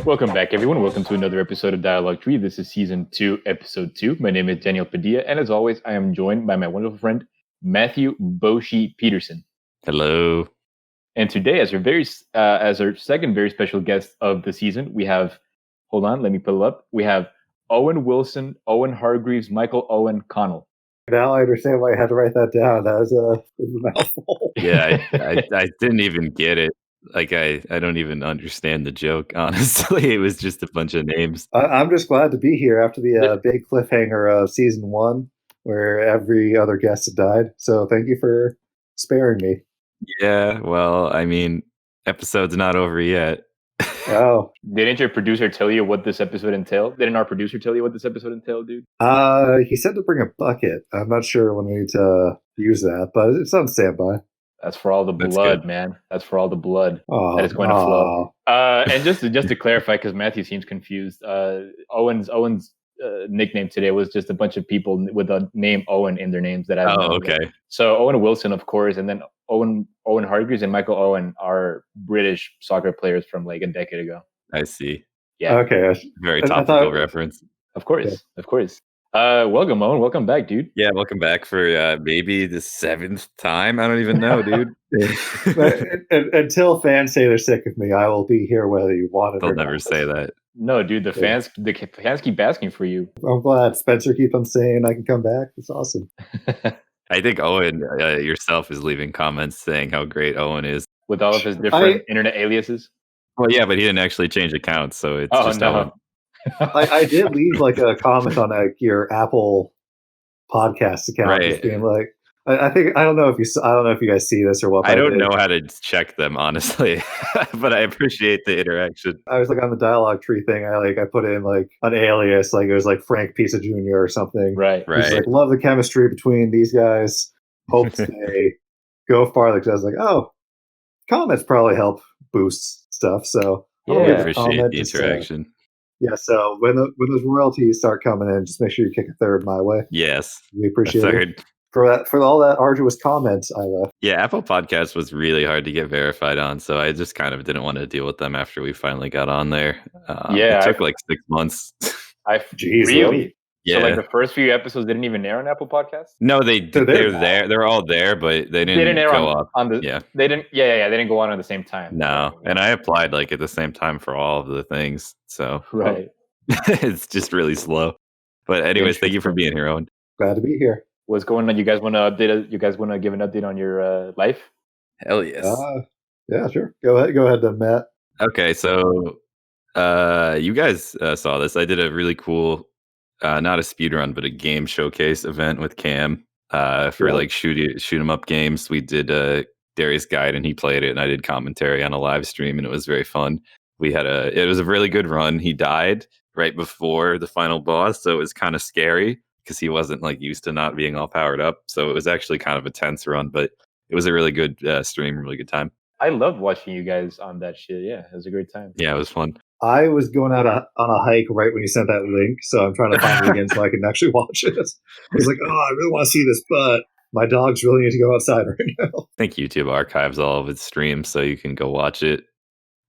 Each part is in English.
Welcome back, everyone. Welcome to another episode of Dialogue Tree. This is season 2, episode 2. My name is Daniel Padilla, and as always, I am joined by my wonderful friend Matthew Boshi Peterson. Hello. And today, as our second very special guest of the season, we have. Hold on, let me pull it up. We have Owen Wilson, Owen Hargreaves, Michael Owen Connell. Now I understand why I had to write that down. That was a mouthful. Yeah, I didn't even get it. Like, I don't even understand the joke, honestly. It was just a bunch of names. I'm just glad to be here after the big cliffhanger of season 1, where every other guest had died. So thank you for sparing me. Yeah, well, I mean, episode's not over yet. Oh. Didn't your producer tell you what this episode entailed? Didn't our producer tell you what this episode entailed, dude? He said to bring a bucket. I'm not sure when we need to use that, but it's on standby. That's for all the blood, man. That's for all the blood that is going to flow. And just to clarify, because Matthew seems confused, Owen's nickname today was just a bunch of people with a name Owen in their names that I don't know. Okay. So Owen Wilson, of course, and then Owen Hargreaves and Michael Owen are British soccer players from like a decade ago. I see. Yeah. Okay. Very topical reference. Of course. Welcome, Owen. Welcome back, dude. Yeah, welcome back for maybe the 7th time. I don't even know, dude. Until fans say they're sick of me, I will be here whether you want it They'll or not. never say that. No, dude, the fans keep asking for you. I'm glad Spencer keeps on saying I can come back. It's awesome. I think Owen yourself is leaving comments saying how great Owen is. With all of his different internet aliases? Well, yeah, but he didn't actually change accounts, so it's just Owen. I did leave like a comment on like your Apple podcast account, right? Just being like, I don't know if you guys see this or what. I don't know how to check them, honestly, but I appreciate the interaction. I was like on the dialogue tree thing. I put in like an alias, like it was like Frank Pisa Jr. or something. Right. He's like, love the chemistry between these guys. Hope they go farther. Because I was like, oh, comments probably help boost stuff. So yeah, I appreciate the interaction. Yeah, so when those royalties start coming in, just make sure you kick a third my way. Yes, we appreciate it. For all that arduous comments I left. Yeah, Apple Podcasts was really hard to get verified on, so I just kind of didn't want to deal with them after we finally got on there. It took like 6 months. Really? Yeah. So like the first few episodes didn't even air on Apple Podcasts? No, they're there. They're all there, but they didn't go up. They didn't go on at the same time. No, and I applied like at the same time for all of the things, so right. It's just really slow. But anyways, thank you for being here, Owen. Glad to be here. What's going on? You guys want to update? You guys want to give an update on your life? Hell yes. Yeah, sure. Go ahead, then, Matt. Okay, so you guys saw this. I did a really cool, not a speed run, but a game showcase event with Cam for like shoot 'em up games. We did Darius Guide, and he played it, and I did commentary on a live stream, and it was very fun. It was a really good run. He died right before the final boss, so it was kind of scary because he wasn't like used to not being all powered up. So it was actually kind of a tense run, but it was a really good stream, really good time. I loved watching you guys on that shit. Yeah, it was a great time. Yeah, it was fun. I was going out on a hike right when you sent that link, so I'm trying to find it again so I can actually watch it. I was like, oh, I really want to see this, but my dogs really need to go outside right now. I think YouTube archives all of its streams, so you can go watch it.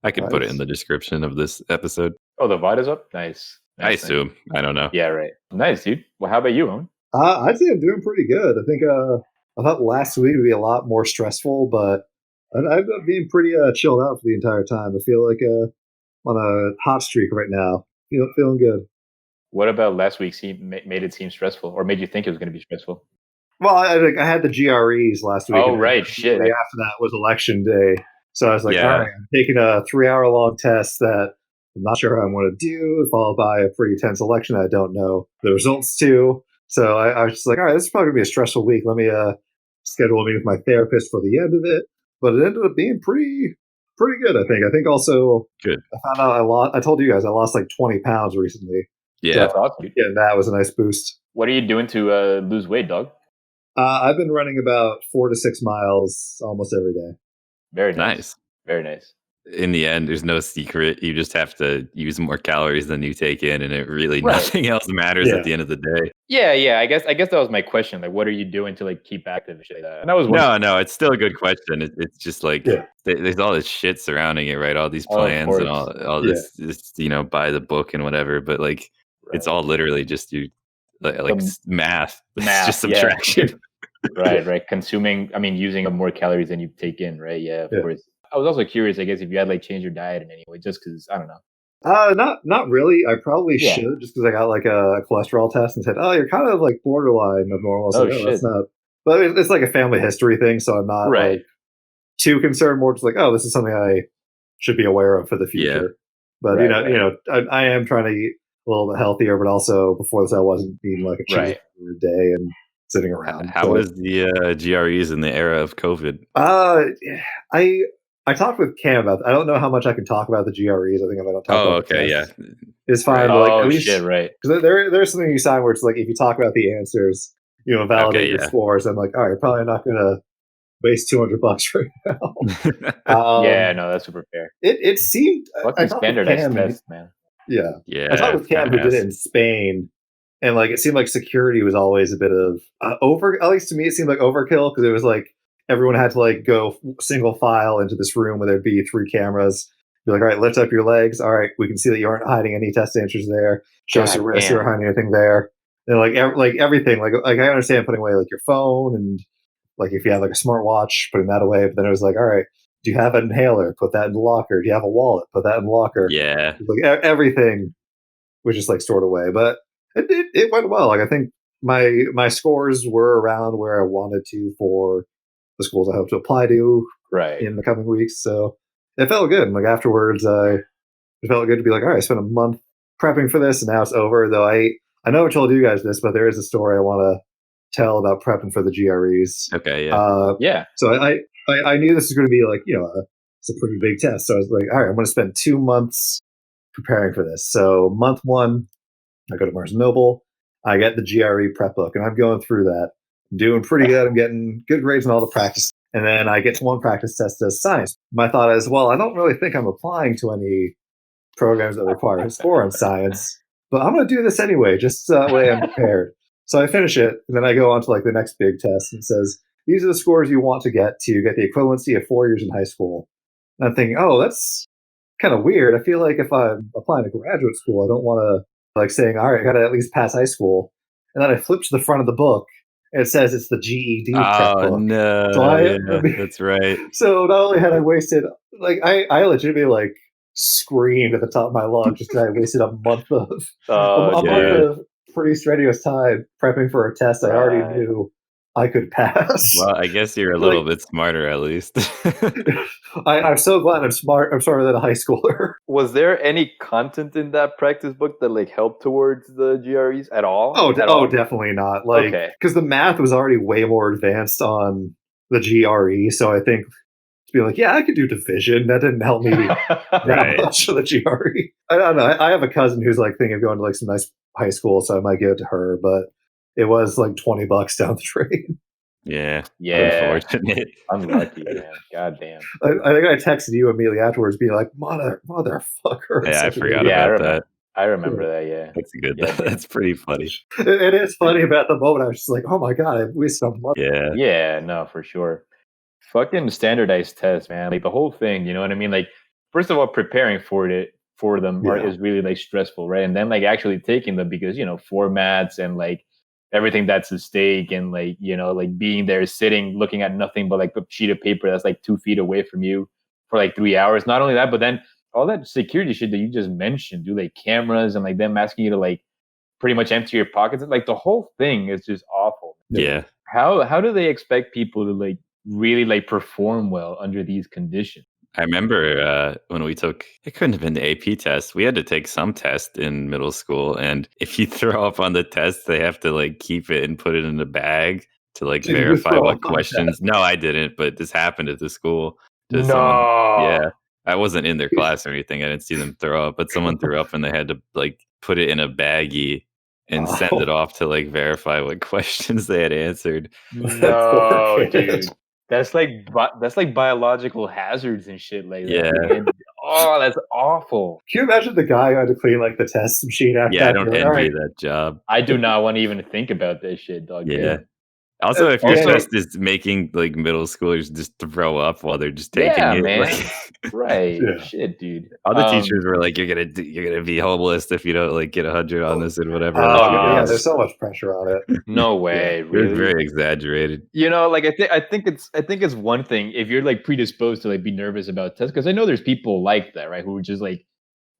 I can put it in the description of this episode. Oh, the VOD is up? Nice. I assume. I don't know. Yeah, right. Nice, dude. Well, how about you, Owen? I'd say I'm doing pretty good. I think I thought last week would be a lot more stressful, but I've been being pretty chilled out for the entire time. I feel like on a hot streak right now. Feeling good. What about last week made it seem stressful, or made you think it was going to be stressful? Well, I had the GREs last week. Oh, right. Shit. The day after that was election day. So I was like, all right, I'm taking a 3-hour-long test that I'm not sure how I'm going to do, followed by a pretty tense election I don't know the results to. So I was just like, all right, this is probably going to be a stressful week. Let me schedule a meeting with my therapist for the end of it. But it ended up being pretty good, I think. I think also good. I found out I told you guys I lost like 20 pounds recently. Yeah. So that's awesome. Yeah, that was a nice boost. What are you doing to lose weight, dog? I've been running about 4 to 6 miles almost every day. Very nice. Very nice. in the end, there's no secret. You just have to use more calories than you take in, and it really nothing else matters at the end of the day. Yeah. I guess that was my question. Like, what are you doing to like keep active and shit like that? And that was no. It's still a good question. It's just like there's all this shit surrounding it, right? All these plans and all this, by the book and whatever. But like, it's all literally just like math. It's just subtraction. Right. Consuming, using up more calories than you take in, right? Yeah, of course. I was also curious, I guess, if you had like changed your diet in any way, just because I don't know. Not really. I probably should, just because I got like a cholesterol test and said, "Oh, you're kind of like borderline of normal." So shit. That's not. But it's like a family history thing, so I'm not like too concerned. More just like, oh, this is something I should be aware of for the future. But I am trying to eat a little bit healthier, but also before this, I wasn't eating like a cheeseburger a day and sitting around. How was the GREs in the era of COVID? I talked with Cam about that. I don't know how much I can talk about the GREs. I think if I don't talk about the tests, it's fine. But like, at least, because there's something you sign where it's like, if you talk about the answers, validate your scores. I'm like, all right, probably not going to waste $200 right now. No, that's super fair. It seemed fucking standardized test, man. I talked with Cam who did it in Spain, and like it seemed like security was always a bit of at least to me, it seemed like overkill, because it was like everyone had to like go single file into this room where there'd be 3 cameras. Be like, all right, lift up your legs. All right, we can see that you aren't hiding any test answers there. Show us your wrist. You're hiding anything there. And like everything, like I understand putting away like your phone, and like if you have like a smartwatch, putting that away. But then it was like, all right, do you have an inhaler? Put that in the locker. Do you have a wallet? Put that in the locker. Yeah, like everything was just like stored away. But it went well. Like I think my scores were around where I wanted to for the schools I hope to apply to in the coming weeks. So it felt good. And like afterwards, it felt good to be like, all right, I spent a month prepping for this, and now it's over. Though I know I told you guys this, but there is a story I want to tell about prepping for the GREs. Okay, So I knew this was going to be like, it's a pretty big test. So I was like, all right, I'm going to spend 2 months preparing for this. So month 1, I go to Barnes & Noble. I get the GRE prep book, and I'm going through that. I'm doing pretty good. I'm getting good grades in all the practice. And then I get to one practice test as science. My thought is, well, I don't really think I'm applying to any programs that require a score on science, but I'm going to do this anyway, just so that way I'm prepared. So I finish it, and then I go on to like the next big test, and it says, these are the scores you want to get the equivalency of 4 years in high school. And I'm thinking, oh, that's kind of weird. I feel like if I'm applying to graduate school, I don't want to like saying, all right, I got to at least pass high school. And then I flip to the front of the book, and it says it's the GED prep book. Oh, no. So that's right. So not only had I wasted, like, I legitimately, like, screamed at the top of my lungs just because I wasted a month of pretty strenuous time prepping for a test I already knew I could pass. Well, I guess you're a little bit smarter, at least. I'm so glad I'm smart. I'm smarter than a high schooler. Was there any content in that practice book that like helped towards the GREs at all? Oh, definitely not. Like, because the math was already way more advanced on the GRE. So I think to be like, yeah, I could do division. That didn't help me that much for the GRE. I don't know. I have a cousin who's like thinking of going to like some nice high school, so I might give it to her. But it was like $20 down the drain. Yeah. Unfortunate. Unlucky, man. God damn. I think I texted you immediately afterwards, being like, motherfucker. Yeah, I forgot about that. I remember that. Yeah, that's good. That's pretty funny. It is funny about the moment. I was just like, oh my god, I wasted a month. Yeah, no, for sure. Fucking standardized tests, man. Like the whole thing. You know what I mean? Like, first of all, preparing for them is really like stressful, right? And then like actually taking them, because formats and like everything that's at stake, and like like being there, sitting, looking at nothing but like a sheet of paper that's like 2 feet away from you for like 3 hours. Not only that, but then all that security shit that you just mentioned, like cameras and like them asking you to like pretty much empty your pockets. Like the whole thing is just awful. Yeah. How do they expect people to like really like perform well under these conditions? I remember when we took, it couldn't have been the AP test. We had to take some test in middle school. And if you throw up on the test, they have to like keep it and put it in a bag to like verify what questions. No, I didn't. But this happened at the school. Yeah. I wasn't in their class or anything. I didn't see them throw up. But someone threw up and they had to like put it in a baggie and send it off to like verify what questions they had answered. No, dude. That's like biological hazards and shit like Yeah. that, man. Oh, that's awful. Can you imagine the guy who had to clean like the test machine after Yeah, that? I don't Like, envy that job. I do not want to even think about that shit, dog. Yeah. Damn. Also, if your Also- test is making like middle schoolers just throw up while they're just taking Yeah, it, man. like, Right. Yeah. Shit, dude. all the teachers were like, "You're gonna be homeless if you don't like get 100 on this and whatever." Like, yeah, there's so much pressure on it. No way, it was really. very exaggerated. You know, like I think it's one thing if you're like predisposed to like be nervous about tests, because I know there's people like that, right? Who are just like,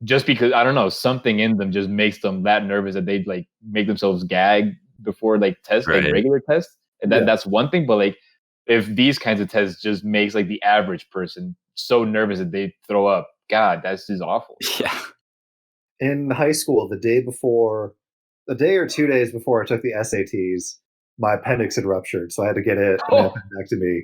just because I don't know, something in them just makes them that nervous that they like make themselves gag before like tests, Right. like regular tests. And that's one thing. But like, if these kinds of tests just makes like the average person so nervous that they throw up, God, that's just awful. Yeah. In high school, the day or 2 days before I took the SATs, my appendix had ruptured, so I had to get it an appendectomy.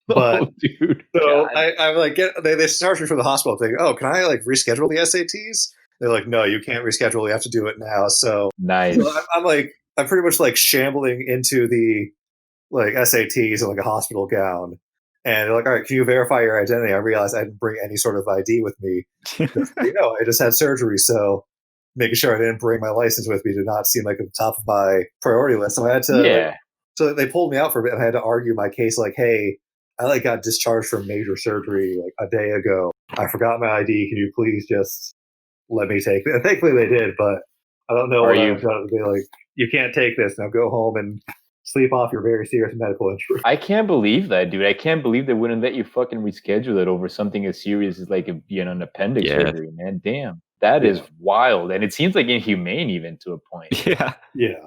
But dude, so I'm like, they charged me from the hospital. Thinking, oh, can I like reschedule the SATs? They're like, no, you can't reschedule. You have to do it now. So nice. So I'm pretty much like shambling into the like SATs in like a hospital gown, and they're like, all right, can you verify your identity? I realized I didn't bring any sort of ID with me. I just had surgery, so making sure I didn't bring my license with me did not seem like at the top of my priority list. So I had to, so they pulled me out for a bit. And I had to argue my case, like, hey, I like got discharged from major surgery like a day ago. I forgot my ID. Can you please just let me take it? And thankfully they did, but I don't know what I've done to be like, you can't take this. Now go home and sleep off your very serious medical injury. I can't believe that, dude. I can't believe they wouldn't let you fucking reschedule it over something as serious as like an appendix surgery, man. Damn. That is wild. And it seems like inhumane even to a point. Yeah.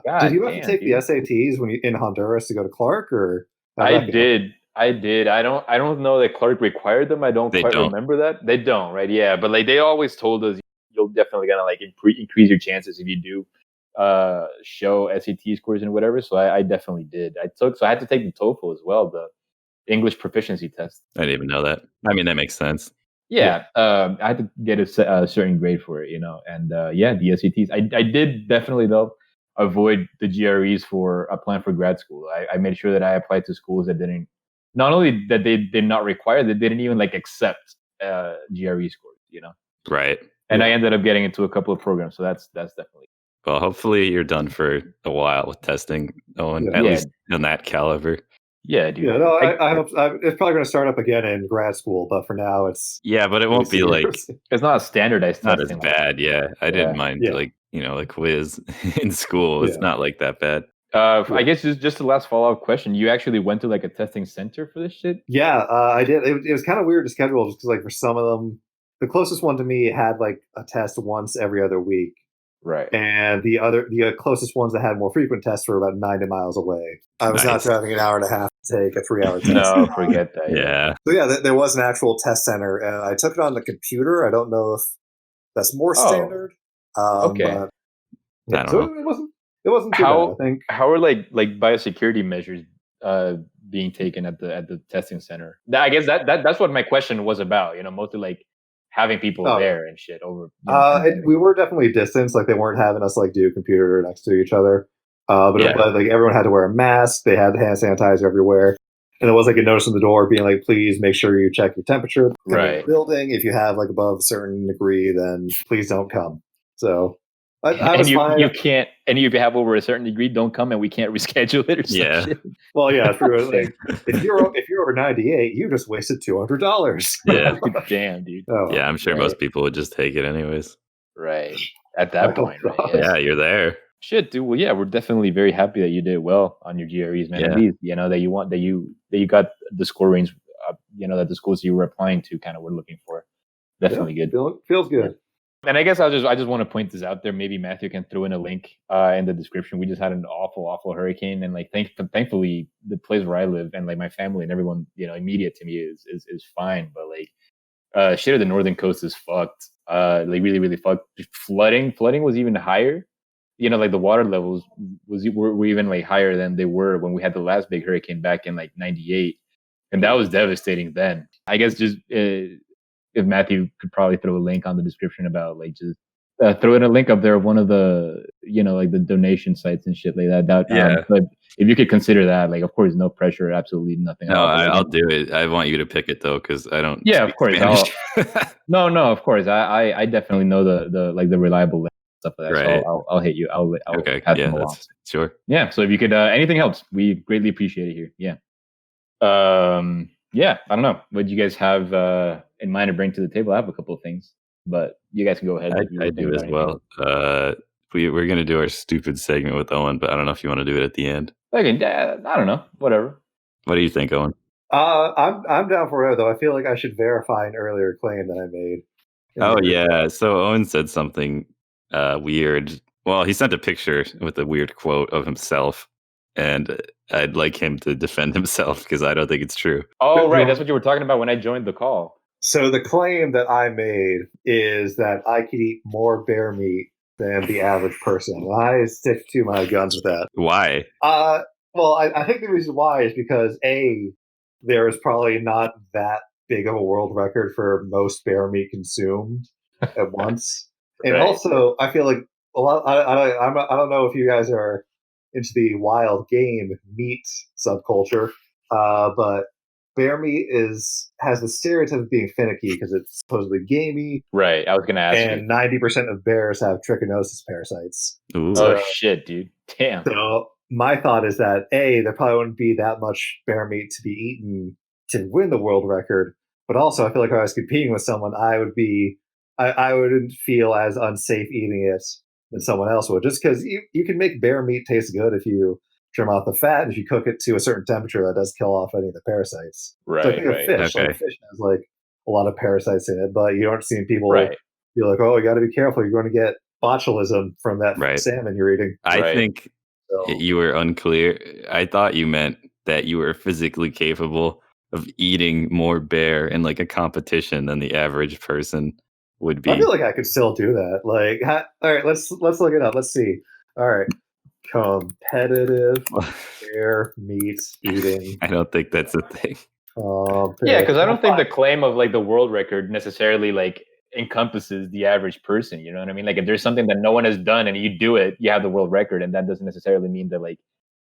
God, did you have to take the SATs when you in Honduras to go to Clark, or I did. I don't know that Clark required them. I don't quite remember that. They don't, right? Yeah. But like they always told us you'll definitely gonna like increase your chances if you do show SAT scores and whatever. So I definitely did. I had to take the TOEFL as well, the English proficiency test. I didn't even know that. I mean, that makes sense. Yeah, I had to get a certain grade for it, and the SATs. I did definitely though avoid the GREs for applying for grad school. I made sure that I applied to schools that didn't, not only that they did not require, they didn't even like accept GRE scores, Right. And I ended up getting into a couple of programs, so that's definitely. Well, hopefully you're done for a while with testing, Owen, at least on that caliber. Yeah, dude. Yeah, no, I hope it's probably going to start up again in grad school, but for now it's but it won't be like it's not a standardized not testing. As bad. I didn't mind like a quiz in school. It's not like that bad. I guess just the last follow-up question. You actually went to like a testing center for this shit? Yeah, I did. It was kind of weird to schedule just because like for some of them, the closest one to me had like a test once every other week. Right. And the closest ones that had more frequent tests were about 90 miles away. I was not driving an hour and a half to take a 3-hour test. No, forget that. Yeah. So there was an actual test center, and I took it on the computer. I don't know if that's more standard. Okay. But, so it wasn't too bad, I think. How are like biosecurity measures being taken at the testing center? I guess that's what my question was about. Mostly like having people there and shit over. We were definitely distanced. Like they weren't having us like do a computer next to each other. But like everyone had to wear a mask. They had hand sanitizer everywhere. And there was like a notice on the door being like, please make sure you check your temperature. Right. In the building. If you have like above a certain degree, then please don't come. So I was fine. You can't, and if you have over a certain degree, don't come, and we can't reschedule it or some shit. Well, yeah, true. Like, if you're over 98, you just wasted $200. Yeah, damn, dude. Yeah, I'm sure most people would just take it anyways. Right at that point, right? Yeah, you're there. Shit, dude. Well, yeah, we're definitely very happy that you did well on your GREs, man. At least that you got the score range, that the schools you were applying to kind of were looking for. Definitely good. Feels good. And I guess I just want to point this out there. Maybe Matthew can throw in a link in the description. We just had an awful hurricane, and like thankfully the place where I live and like my family and everyone immediate to me is fine. But like shit at the northern coast is fucked. Like really fucked. Flooding was even higher. Like the water levels were even like higher than they were when we had the last big hurricane back in like '98, and that was devastating then. I guess just. If Matthew could probably throw a link on the description about like just throw in a link up there of one of the like the donation sites and shit like that. But if you could consider that, like, of course, no pressure, absolutely nothing. No, I'll do it. I want you to pick it though, because I don't. Yeah, of course. No, of course. I definitely know the like the reliable stuff like that. Right. So I'll hit you. I'll okay. pass Yeah, them along. Sure. Yeah. So if you could, anything helps. We greatly appreciate it here. Yeah. Yeah. I don't know. What do you guys have in mind to bring to the table? I have a couple of things, but you guys can go ahead. I do as well. We're gonna do our stupid segment with Owen, but I don't know if you want to do it at the end. Okay. I don't know. Whatever. What do you think, Owen? I'm down for it, though. I feel like I should verify an earlier claim that I made. Oh yeah, so Owen said something weird. Well, he sent a picture with a weird quote of himself, and I'd like him to defend himself because I don't think it's true. Oh right, that's what you were talking about when I joined the call. So the claim that I made is that I could eat more bear meat than the average person. I stick to my guns with that. Why? Well, I think the reason why is because there is probably not that big of a world record for most bear meat consumed at once, and also I feel like a lot. I don't know if you guys are into the wild game meat subculture, but bear meat has the stereotype of being finicky because it's supposedly gamey. Right. I was going to ask and you. 90% of bears have trichinosis parasites. Ooh. Oh shit, dude! Damn. So my thought is that there probably wouldn't be that much bear meat to be eaten to win the world record, but also I feel like if I was competing with someone, I wouldn't feel as unsafe eating it than someone else would, just because you can make bear meat taste good if you trim off the fat, and if you cook it to a certain temperature, that does kill off any of the parasites. Right. So I think of fish, okay. like fish has like a lot of parasites in it, but you don't see people be like, oh, you got to be careful, you're going to get botulism from that salmon you're eating. I think you were unclear. I thought you meant that you were physically capable of eating more bear in like a competition than the average person would be. I feel like I could still do that. Like, all right, let's look it up. Let's see. All right, competitive bear meat eating. I don't think that's a thing. Yeah, because I don't think the claim of like the world record necessarily like encompasses the average person. You know what I mean? Like if there's something that no one has done and you do it, you have the world record, and that doesn't necessarily mean that like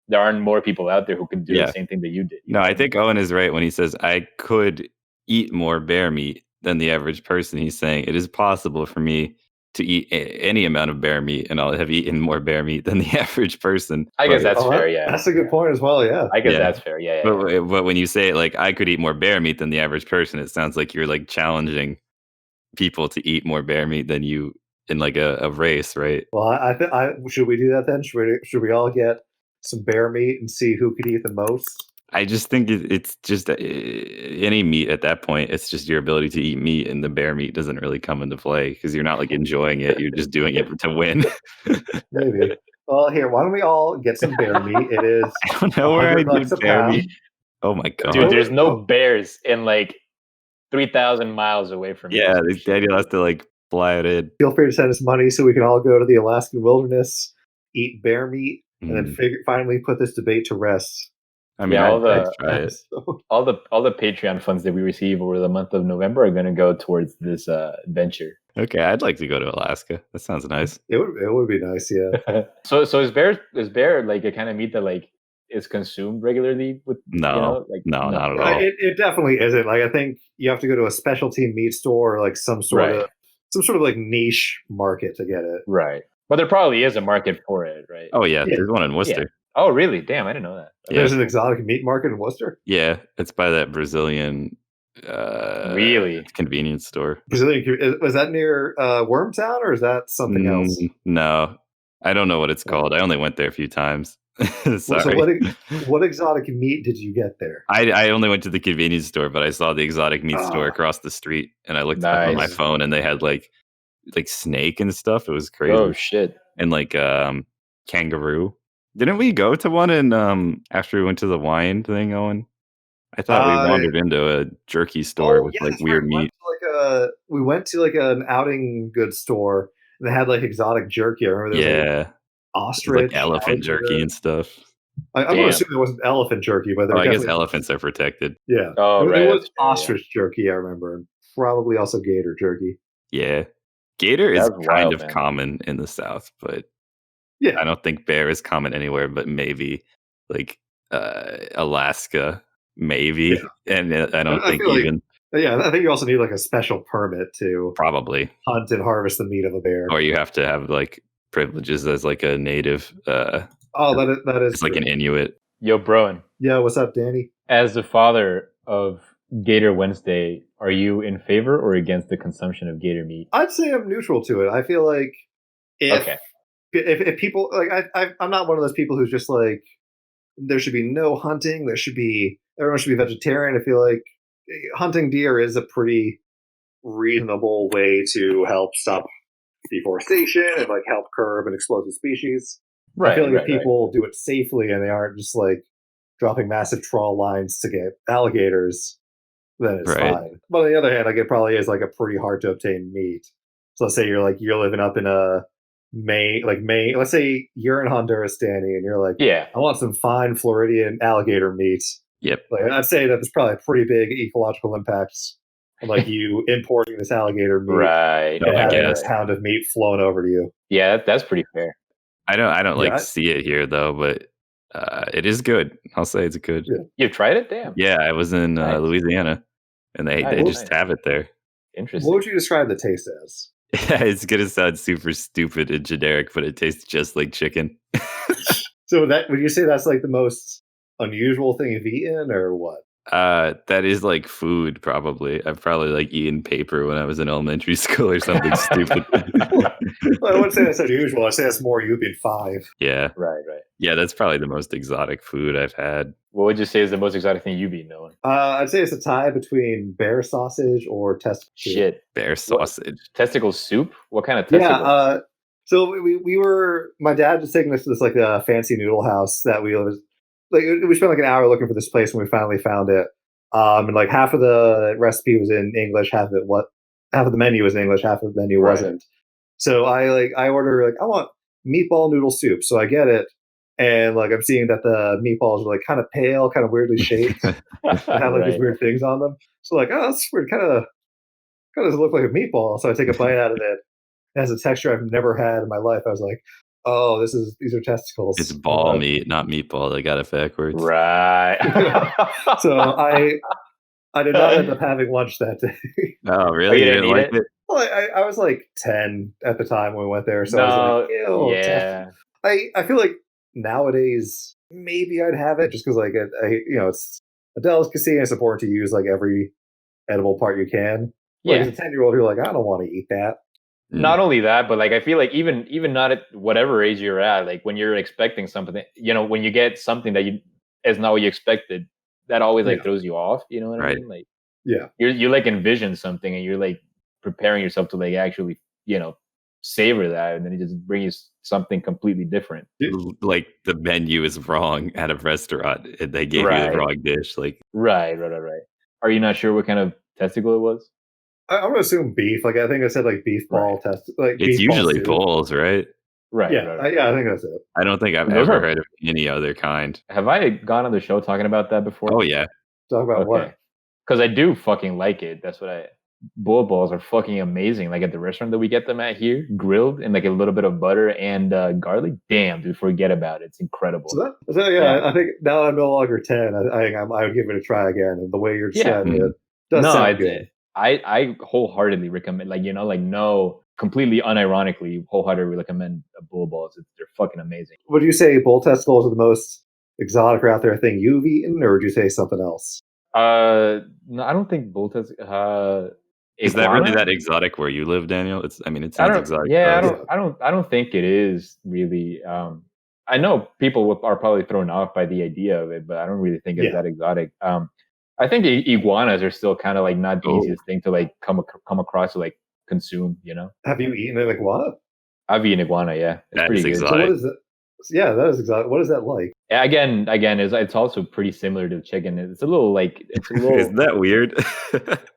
there aren't more people out there who can do the same thing that you did. No, I think Owen is right when he says I could eat more bear meat than the average person. He's saying it is possible for me to eat any amount of bear meat, and I'll have eaten more bear meat than the average person. I guess that's fair. Yeah, that's a good point as well. Yeah, I guess that's fair. Yeah, But when you say it like I could eat more bear meat than the average person, it sounds like you're like challenging people to eat more bear meat than you in like a race, right? Well, I should we do that then? Should we all get some bear meat and see who could eat the most? I just think it's just any meat at that point. It's just your ability to eat meat, and the bear meat doesn't really come into play because you're not like enjoying it. You're just doing it to win. Maybe. Well, here, why don't we all get some bear meat? It is. I don't know where I get bear meat. Oh my god, dude! There's no bears in like 3,000 miles away from you. Yeah, Daddy has to like fly it in. Feel free to send us money so we can all go to the Alaskan wilderness, eat bear meat, and then finally put this debate to rest. I mean, all the Patreon funds that we receive over the month of November are going to go towards this venture. Okay, I'd like to go to Alaska. That sounds nice. It would be nice, yeah. So is bear like a kind of meat that like is consumed regularly with no, not at all. It definitely isn't. Like I think you have to go to a specialty meat store or like some sort of like niche market to get it. Right. But there probably is a market for it, right? Oh yeah, there's one in Worcester. Yeah. Oh really? Damn, I didn't know that. There's an exotic meat market in Worcester? Yeah, it's by that Brazilian really convenience store. Brazilian, was that near Wormtown or is that something else? No, I don't know what it's called. I only went there a few times. Sorry. So what exotic meat did you get there? I only went to the convenience store, but I saw the exotic meat store across the street, and I looked up on my phone, and they had like snake and stuff. It was crazy. Oh shit! And like kangaroo. Didn't we go to one in after we went to the wine thing, Owen? I thought we wandered into a jerky store with like weird meat. We went to like an outing goods store and they had like exotic jerky. I remember there was like ostrich, like elephant jerky and stuff. I'm going to assume there wasn't elephant jerky, but I guess elephants are protected. Yeah. Oh, it was ostrich jerky, I remember, and probably also gator jerky. Yeah. Gator is kind of common in the South, but I don't think bear is common anywhere but maybe like Alaska, maybe. Yeah. And I don't think even. I think you also need like a special permit to probably hunt and harvest the meat of a bear. Or you have to have like privileges as like a native. That is it's like an Inuit. Yo, broen. Yeah, what's up, Danny? As the father of Gator Wednesday, are you in favor or against the consumption of gator meat? I'd say I'm neutral to it. I feel like if people like, I'm not one of those people who's just like, there should be no hunting. Everyone should be vegetarian. I feel like hunting deer is a pretty reasonable way to help stop deforestation and like help curb an explosive species. I feel like if people do it safely and they aren't just like dropping massive trawl lines to get alligators, then it's fine. But on the other hand, like it probably is like a pretty hard to obtain meat. So let's say you're living up in a Maine. Let's say you're in Honduras, Danny, and you're like, I want some fine Floridian alligator meat. Yep. Like I'd say that there's probably a pretty big ecological impact on like you importing this alligator meat, right? And having a pound of meat flown over to you. Yeah, that's pretty fair. I don't like see it here though, but it is good. I'll say it's good. Yeah. You've tried it? Damn. Yeah, I was in Louisiana, and they just have it there. Interesting. What would you describe the taste as? It's gonna sound super stupid and generic, but it tastes just like chicken. So would you say that's like the most unusual thing you've eaten, or what? That is like food, probably. I've probably like eaten paper when I was in elementary school or something stupid. Well, I wouldn't say that's unusual. I'd say that's more you being 5. Yeah. Right. Yeah, that's probably the most exotic food I've had. What would you say is the most exotic thing you've eaten, Owen? I'd say it's a tie between bear sausage or testicle soup. Shit. Bear sausage. Testicle soup? What kind of testicle? Yeah, so we were, my dad was taking us to this like a fancy noodle house that we spent like an hour looking for this place, and we finally found it. And like half of the recipe was in English, half of the menu was in English, half of the menu wasn't. So I order I want meatball noodle soup. So I get it, and like I'm seeing that the meatballs are like kind of pale, kind of weirdly shaped, and have like these weird things on them. So like, oh, that's weird. Kind of doesn't look like a meatball. So I take a bite out of it. It has a texture I've never had in my life. I was like, oh, these are testicles. It's ball meat, not meatball. They got it backwards. Right. So I did not end up having lunch that day. Oh, really? You didn't like it? Well, I was like 10 at the time when we went there. So I was like, ew. Yeah. I feel like nowadays maybe I'd have it just because like it's a delicacy and it's important to use like every edible part you can. Like as a 10-year-old, you're like, I don't want to eat that. Not only that, but like I feel like even not at whatever age you're at, like when you're expecting something, when you get something that is not what you expected, that always like throws you off. You know what I mean? Like you like envision something and you're like preparing yourself to like actually savor that, and then it just brings you something completely different. Like the menu is wrong at a restaurant and they gave you the wrong dish. Like right. Are you not sure what kind of testicle it was? I'm gonna assume beef. Like I think I said, like beef ball test. Like it's usually bulls, right? Right. Yeah, I think that's it. I don't think I've ever heard of any other kind. Have I gone on the show talking about that before? Oh yeah. Talk about what? Because I do fucking like it. That's what bull balls are fucking amazing. Like at the restaurant that we get them at here, grilled and like a little bit of butter and garlic. Damn, dude, forget about it. It's incredible. So I think now I'm no longer 10. I would give it a try again. And the way you're describing it does sound good. I wholeheartedly recommend, completely unironically, wholeheartedly recommend bull balls. They're fucking amazing. Would you say bull testicles are the most exotic or out there thing you've eaten, or would you say something else? No, I don't think bull testicles. Is that really that exotic where you live, Daniel? It sounds exotic. Yeah, I don't think it is really. I know people are probably thrown off by the idea of it, but I don't really think it's that exotic. I think iguanas are still kind of like not the easiest thing to like come across to like consume, Have you eaten an iguana? I've eaten iguana, yeah. It's pretty good. Exotic. So what is it? Yeah, that is exotic. What is that like? Again, it's also pretty similar to chicken. It's a little Isn't that weird?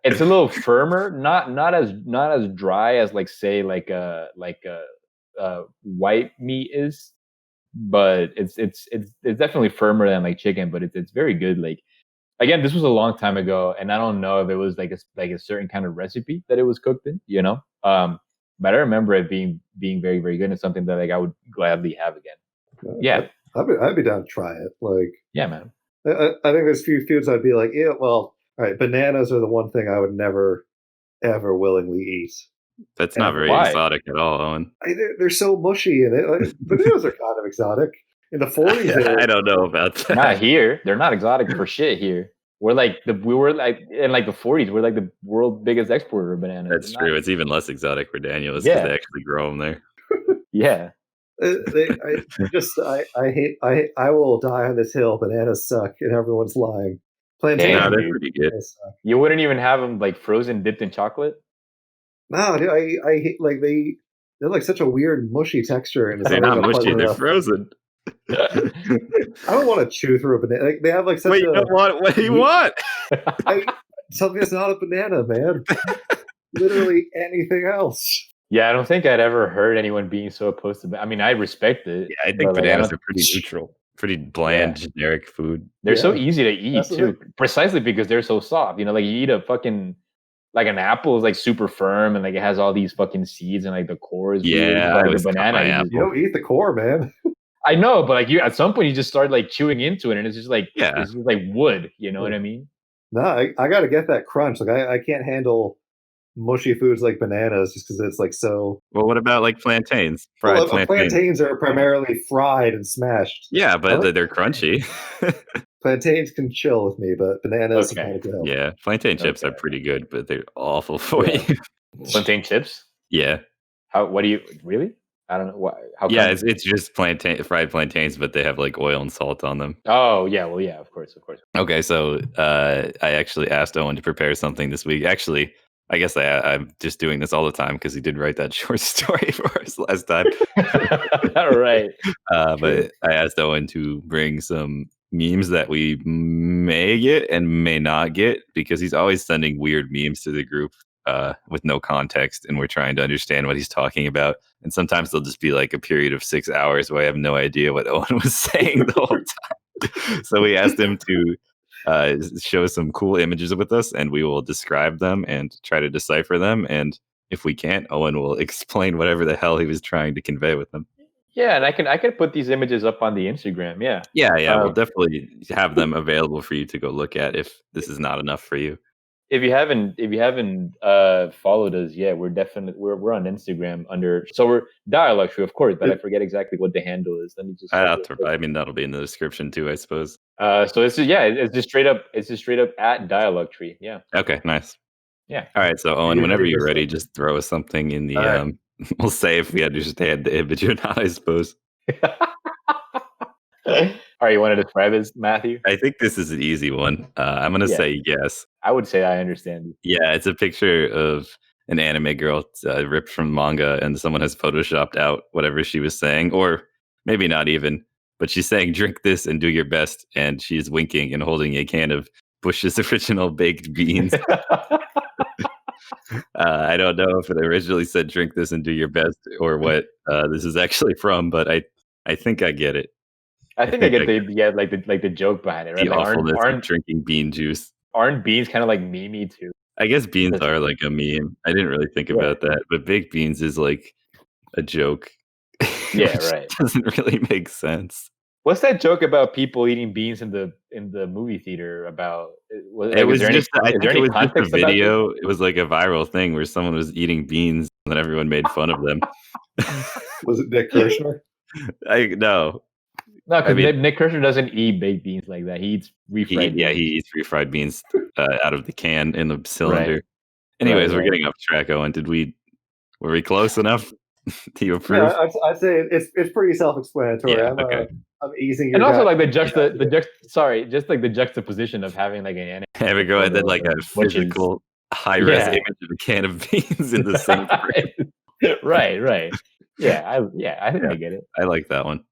It's a little firmer, not as dry as like say like a white meat is, but it's definitely firmer than like chicken, but it's very good. Like again, this was a long time ago, and I don't know if it was like a certain kind of recipe that it was cooked in, but I remember it being very, very good and something that like I would gladly have again. Yeah, I'd be down to try it. Like, yeah, man. I think there's a few foods I'd be like, yeah, well, all right, bananas are the one thing I would never, ever willingly eat. That's not very exotic at all, Owen. They're so mushy, and bananas are kind of exotic. In the 40s, I don't know about that. Not here. They're not exotic for shit here. We were like in like the 40s. We're like the world's biggest exporter of bananas. That's true. It's even less exotic for Daniel because they actually grow them there. Yeah. I will die on this hill. Bananas suck, and everyone's lying. Plantains, no, they're pretty good. You wouldn't even have them like frozen, dipped in chocolate. No, dude, I hate like they're like such a weird mushy texture, and they're not mushy. They're frozen. I don't want to chew through a banana. Like, they have like such. Wait, you don't want? What do you want? Something that's not a banana, man. Literally anything else. Yeah, I don't think I'd ever heard anyone being so opposed to. I mean, I respect it. Yeah, I think bananas are pretty neutral, pretty bland, generic food. They're so easy to eat too, precisely because they're so soft. You know, like you eat a fucking. Like an apple is like super firm and like it has all these fucking seeds and like the core is weird. But like the banana, you don't eat the core, man. I know, but like you at some point you just start like chewing into it and it's just like it's just like wood. You know what I mean? No, I got to get that crunch. Like I can't handle mushy foods like bananas just because it's like so. Well, what about like plantains? Fried plantains are primarily fried and smashed. Yeah, but they're crunchy. Plantains can chill with me, but bananas kind of go. Yeah, plantain chips are pretty good, but they're awful for you. Plantain chips? Yeah. What do you really? I don't know why. It's just fried plantains, but they have like oil and salt on them. Oh yeah, well yeah, of course. Okay, so I actually asked Owen to prepare something this week. Actually, I guess I'm just doing this all the time because he did write that short story for us last time. All right. But I asked Owen to bring some memes that we may get and may not get because he's always sending weird memes to the group with no context, and we're trying to understand what he's talking about. And sometimes they'll just be like a period of 6 hours where I have no idea what Owen was saying the whole time. So we asked him to show some cool images with us, and we will describe them and try to decipher them. And if we can't, Owen will explain whatever the hell he was trying to convey with them. Yeah, and I can put these images up on the Instagram. Yeah. We'll definitely have them available for you to go look at if this is not enough for you. If you haven't followed us yet, we're on Instagram we're Dialogue, of course, but I forget exactly what the handle is. Let me just. That'll be in the description too, I suppose. So it's just straight up at Dialogue Tree. Yeah. Okay, nice. Yeah. All right, so Owen, whenever you're ready, just throw us something in the. We'll say if we understand the image or not, I suppose. All right, you want to describe this, Matthew? I think this is an easy one. I'm going to say yes. I would say I understand. Yeah, it's a picture of an anime girl ripped from manga, and someone has photoshopped out whatever she was saying, or maybe not even, but she's saying, drink this and do your best, and she's winking and holding a can of Bush's original baked beans. I don't know if it originally said drink this and do your best or what this is actually from, but I think I get it. I think I get the joke behind it, right? The awfulness of drinking bean juice. Aren't beans kind of like memey too? I guess beans are like a meme. I didn't really think about that, but baked beans is like a joke. Yeah, right. Doesn't really make sense. What's that joke about people eating beans in the movie theater about? It was just a video. It was like a viral thing where someone was eating beans and then everyone made fun of them. Was it Nick Kirshner? No. No, because Nick Kirshner doesn't eat baked beans like that. He eats refried beans. Yeah, he eats refried beans out of the can in the cylinder. Right. Anyways, we're getting off track, Owen. Were we close enough? Do you approve? Yeah, I'd say it's pretty self-explanatory. Yeah, I'm easing you. And also like the juxtaposition of having like an anime. Have a go and then like a physical high-res image of a can of beans in the same frame. Right. Yeah, I think I get it. I like that one.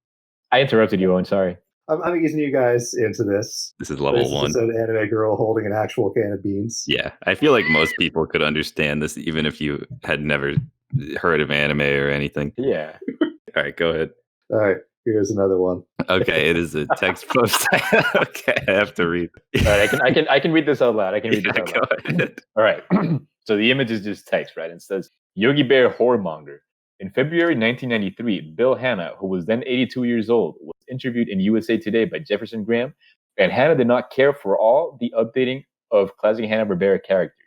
I interrupted you, Owen. Sorry. I'm easing you guys into this. This is level 1. This is an anime girl holding an actual can of beans. Yeah, I feel like most people could understand this, even if you had never heard of anime or anything. Yeah. All right, go ahead. All right, here's another one. Okay, it is a text post. Okay, I have to read. All right, I can read this out loud. Go ahead. All right. So the image is just text, right? And it says, Yogi Bear whoremonger. In February 1993, Bill Hanna, who was then 82 years old, was interviewed in USA Today by Jefferson Graham, and Hanna did not care for all the updating of classic Hanna-Barbera characters.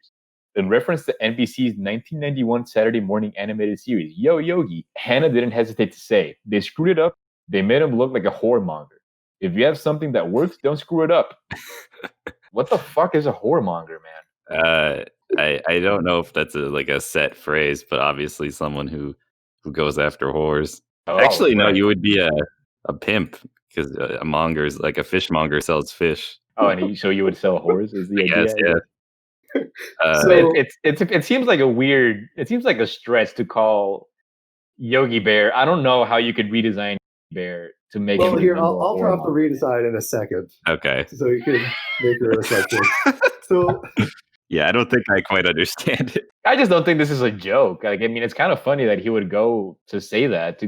In reference to NBC's 1991 Saturday morning animated series, Yo Yogi, Hanna didn't hesitate to say, they screwed it up, they made him look like a whoremonger. If you have something that works, don't screw it up. What the fuck is a whoremonger, man? I don't know if that's a set phrase, but obviously someone who goes after whores. Oh, actually, right. No, you would be a pimp because a monger is like a fishmonger sells fish. Oh, and so you would sell whores? Is the idea? Yes, yeah. So it seems like it seems like a stretch to call Yogi Bear. I don't know how you could redesign Bear to make him. Well, here I'll drop the redesign in a second. Okay. So you can make your assumption. So. Yeah, I don't think I quite understand it. I just don't think this is a joke. Like, I mean, it's kind of funny that he would go to say that,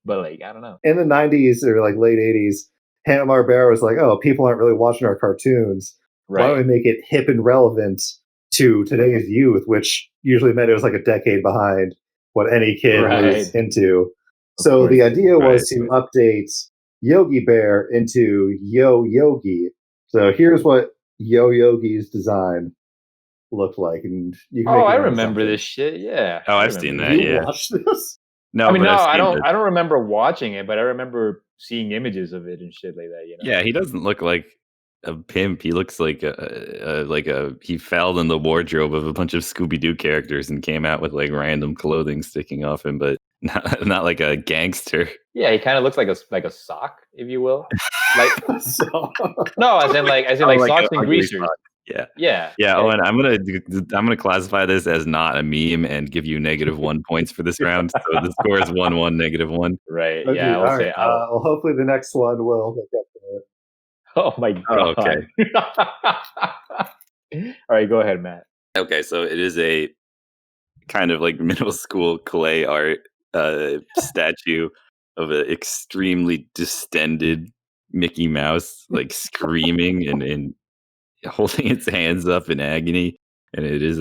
but like, I don't know. In the 90s or like late 80s, Hanna-Barbera was like, oh, people aren't really watching our cartoons. Right. Why don't we make it hip and relevant to today's youth, which usually meant it was like a decade behind what any kid was into. So the idea was to update Yogi Bear into Yo Yogi. So here's what Yo Yogi's design looked like, and you can I remember this shit. Yeah. Oh, I've seen that. You watched this? No, I mean, I don't remember watching it, but I remember seeing images of it and shit like that. Yeah, he doesn't look like a pimp. He looks like he fell in the wardrobe of a bunch of Scooby-Doo characters and came out with like random clothing sticking off him, but not like a gangster. Yeah, he kind of looks like a sock, if you will. Like no, as in like socks and greasers. Sock. Yeah. Owen, I'm gonna classify this as not a meme and give you -1 points for this round. So the score is 1-1, -1. Right. Okay, yeah. I'll say. Well, hopefully the next one will make up for it. Oh my god. Oh, okay. All right, go ahead, Matt. Okay, so it is a kind of like middle school clay art statue of an extremely distended Mickey Mouse, like screaming and holding its hands up in agony, and it is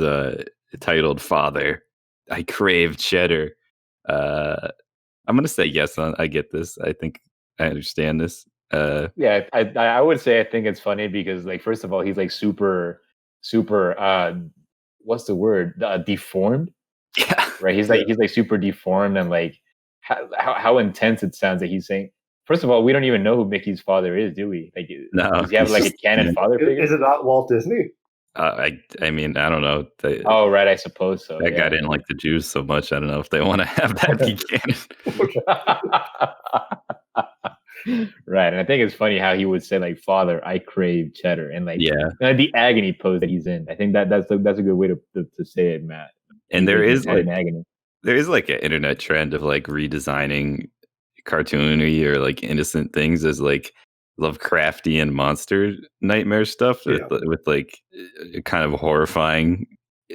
titled "Father, I Crave Cheddar." I'm gonna say yes. I get this. I think I understand this. Yeah, I would say I think it's funny because, like, first of all, he's like super what's the word? Deformed. Yeah. Right. He's like super deformed, and like how intense it sounds that he's saying. First of all, we don't even know who Mickey's father is, do we? Like, no, does he have like a canon father figure? Is it not Walt Disney? I mean, I don't know. Oh, right. I suppose so. That guy didn't like the Jews so much. I don't know if they want to have that be canon. Right. And I think it's funny how he would say like, "Father, I crave cheddar," and like, the agony pose that he's in. I think that's a good way to say it, Matt. And there is like an internet trend of like redesigning cartoony or like innocent things as like Lovecraftian monster nightmare stuff with like kind of horrifying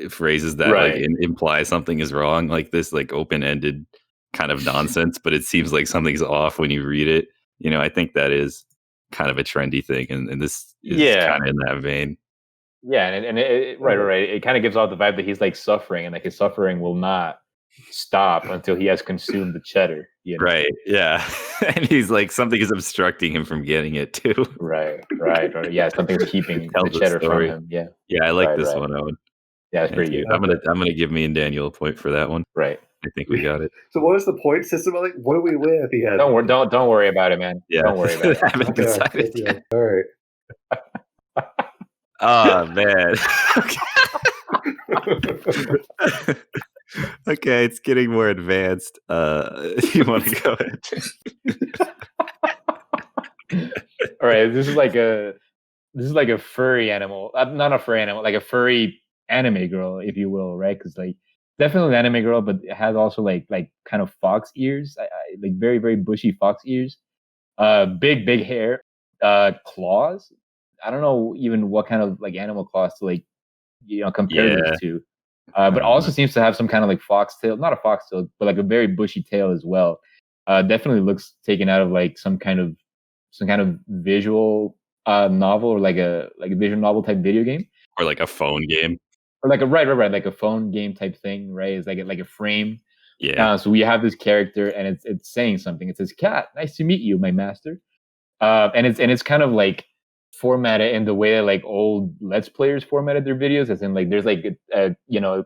phrases that like imply something is wrong, like this like open-ended kind of nonsense, but it seems like something's off when you read it. I think that is kind of a trendy thing, and this is kind of in that vein. Yeah, and right. It kind of gives off the vibe that he's like suffering, and like his suffering will not stop until he has consumed the cheddar. Right. Yeah. And he's like, something is obstructing him from getting it too. Right. Yeah, something's keeping the cheddar from him. Yeah. Yeah, I like this one, Owen. Yeah, it's pretty good. I'm gonna give me and Daniel a point for that one. Right. I think we got it. So what is the point system? Like, what do we win at the end? Don't worry about it, man. Yeah. Don't worry about it. I haven't decided yet. All right. Oh man. Okay, it's getting more advanced. You want to go ahead? All right, this is like a furry animal, not a furry animal, like a furry anime girl, if you will, right? Because like definitely an anime girl, but it has also like kind of fox ears, like very very bushy fox ears, big hair, claws. I don't know even what kind of like animal claws to like compare this to. But also seems to have some kind of like foxtail, not a foxtail, but like a very bushy tail as well. Definitely looks taken out of like some kind of visual novel, or like a visual novel type video game, or like a phone game. or like a right, like a phone game type thing, right? It's like a frame. Yeah. So we have this character, and it's saying something. It says, "Cat, nice to meet you, my master." And it's kind of like formatted in the way that like old Let's Players formatted their videos, as in like there's like a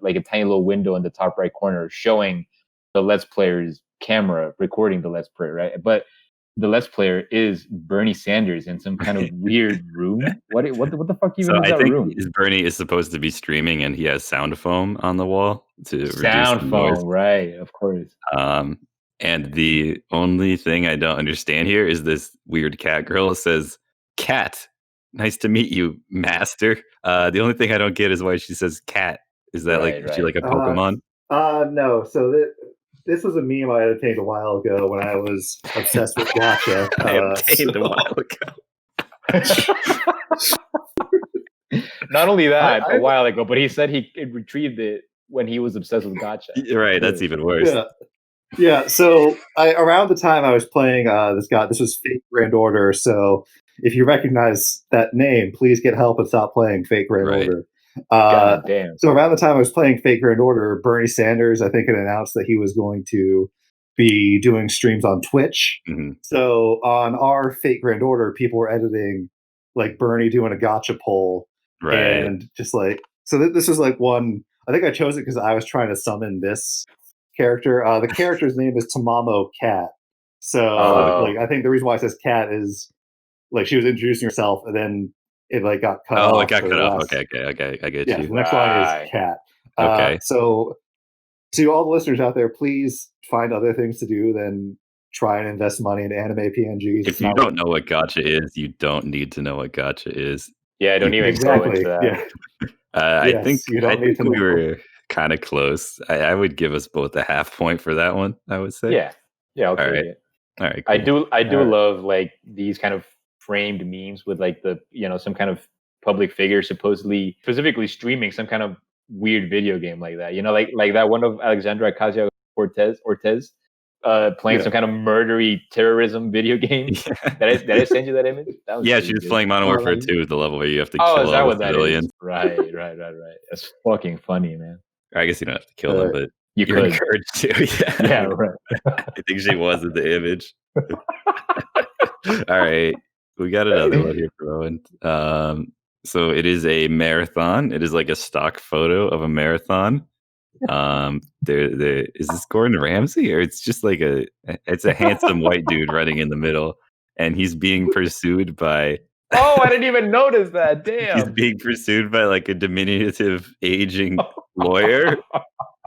like a tiny little window in the top right corner showing the Let's Player's camera recording the Let's Player, right? But the Let's Player is Bernie Sanders in some kind of weird room. What the fuck even is that room? Bernie is supposed to be streaming, and he has sound foam on the wall to reduce sound the foam, noise. right? Of course. And the only thing I don't understand here is this weird cat girl says, "Cat, nice to meet you, master." The only thing I don't get is why she says cat. Is that is she like a Pokemon? No. So this was a meme I obtained a while ago when I was obsessed with gacha. I obtained a while ago. Not only that, a while ago, but he said he retrieved it when he was obsessed with gacha. Right, that's even worse. Yeah. So around the time I was playing this was Fate Grand Order. So if you recognize that name, please get help and stop playing Fate Grand Order. God damn. So around the time I was playing Fate Grand Order, Bernie Sanders, I think, had announced that he was going to be doing streams on Twitch. Mm-hmm. So on our Fate Grand Order, people were editing like Bernie doing a gacha poll, and just like this was like one. I think I chose it because I was trying to summon this character. The character's name is Tamamo Cat. So like I think the reason why it says cat is like she was introducing herself and then it like got cut off. Oh, it got cut off. Okay, I get you. The next line is cat. Okay. So to all the listeners out there, please find other things to do than try and invest money in anime PNGs. If you don't know what gacha is, you don't need to know what gacha is. Yeah, don't even go into that. Yeah. I think we were kind of close. I would give us both a half point for that one, I would say. Yeah, I'll take it. All right, cool. I do love like these kind of framed memes with like the some kind of public figure specifically streaming some kind of weird video game like that. Like that one of Alexandra Ocasio-Cortez playing some kind of murdery terrorism video game. Did I send you that image? That she was playing Modern Warfare 2, the level where you have to kill all the civilians. Right. That's fucking funny, man. I guess you don't have to kill them, but you're encouraged to. Yeah, right. I think she was in the image. All right. We got another one here, Broen. So it is a marathon. It is like a stock photo of a marathon. Is this Gordon Ramsay, or it's just like it's a handsome white dude running in the middle, and he's being pursued by. Oh, I didn't even notice that. Damn. He's being pursued by like a diminutive aging lawyer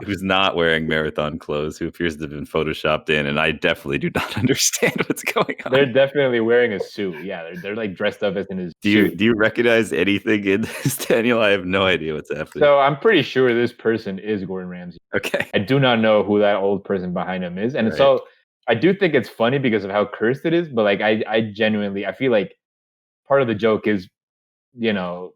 who's not wearing marathon clothes, who appears to have been photoshopped in, and I definitely do not understand what's going on. They're definitely wearing a suit. Yeah, they're like dressed up as in his suit. Do you recognize anything in this, Daniel? I have no idea what's happening. So I'm pretty sure this person is Gordon Ramsay. Okay. I do not know who that old person behind him is. And so I do think it's funny because of how cursed it is, but like I genuinely feel like part of the joke is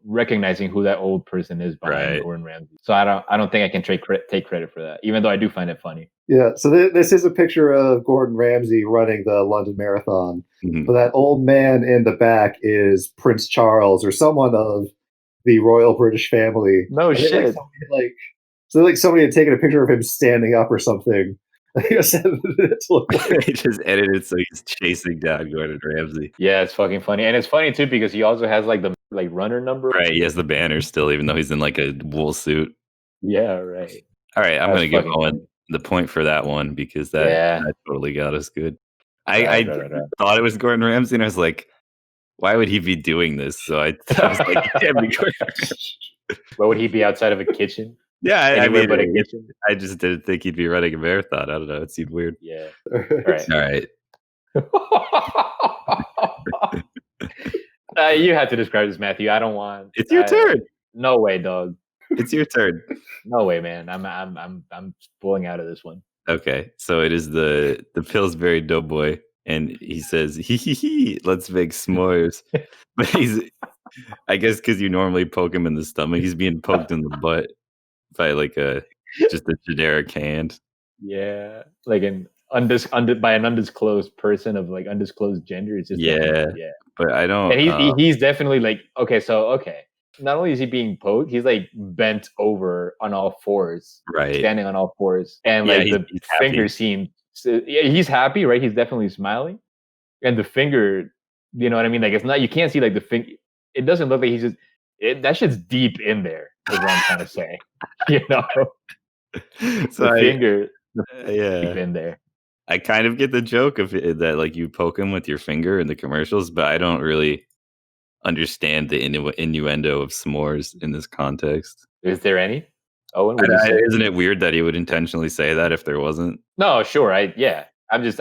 recognizing who that old person is behind Gordon Ramsay. So I don't think I can take credit for that, even though I do find it funny. Yeah. So this is a picture of Gordon Ramsay running the London Marathon. Mm-hmm. But that old man in the back is Prince Charles or someone of the royal British family. No shit. Somebody had taken a picture of him standing up or something. They just edited so he's chasing down Gordon Ramsay. Yeah, it's fucking funny, and it's funny too because he also has like the runner number. Right, he has the banner still, even though he's in like a wool suit. Yeah, right. All right, I'm gonna give Owen the point for that one because that totally got us good. I thought it was Gordon Ramsay, and I was like, why would he be doing this? So I was like, it can't be Gordon Ramsay. Why would he be outside of a kitchen? Yeah, I just didn't think he'd be running a marathon. I don't know. It seemed weird. Yeah. All right. You have to describe this, Matthew. I don't want. It's your turn. No way, dog. It's your turn. No way, man. I'm pulling out of this one. Okay, so it is the Pillsbury Doughboy, and he says, "Hee, let's make s'mores." But I guess because you normally poke him in the stomach, he's being poked in the butt by like just a generic hand. Yeah, like by an undisclosed person of like undisclosed gender. It's just yeah. But I don't. And he's definitely like okay. not only is he being poked, he's like bent over on all fours, right, standing on all fours, and like the finger seems. He's happy, right? He's definitely smiling, and the finger, you know what I mean? Like it's not. You can't see like the finger. It doesn't look like he's just. That shit's deep in there. Is what I'm trying to say. You know, so the finger, yeah, deep in there. I kind of get the joke of it, that like you poke him with your finger in the commercials, but I don't really understand the innuendo of s'mores in this context. Is there any? Owen, would you say? Isn't it weird that he would intentionally say that if there wasn't? No, sure. I'm just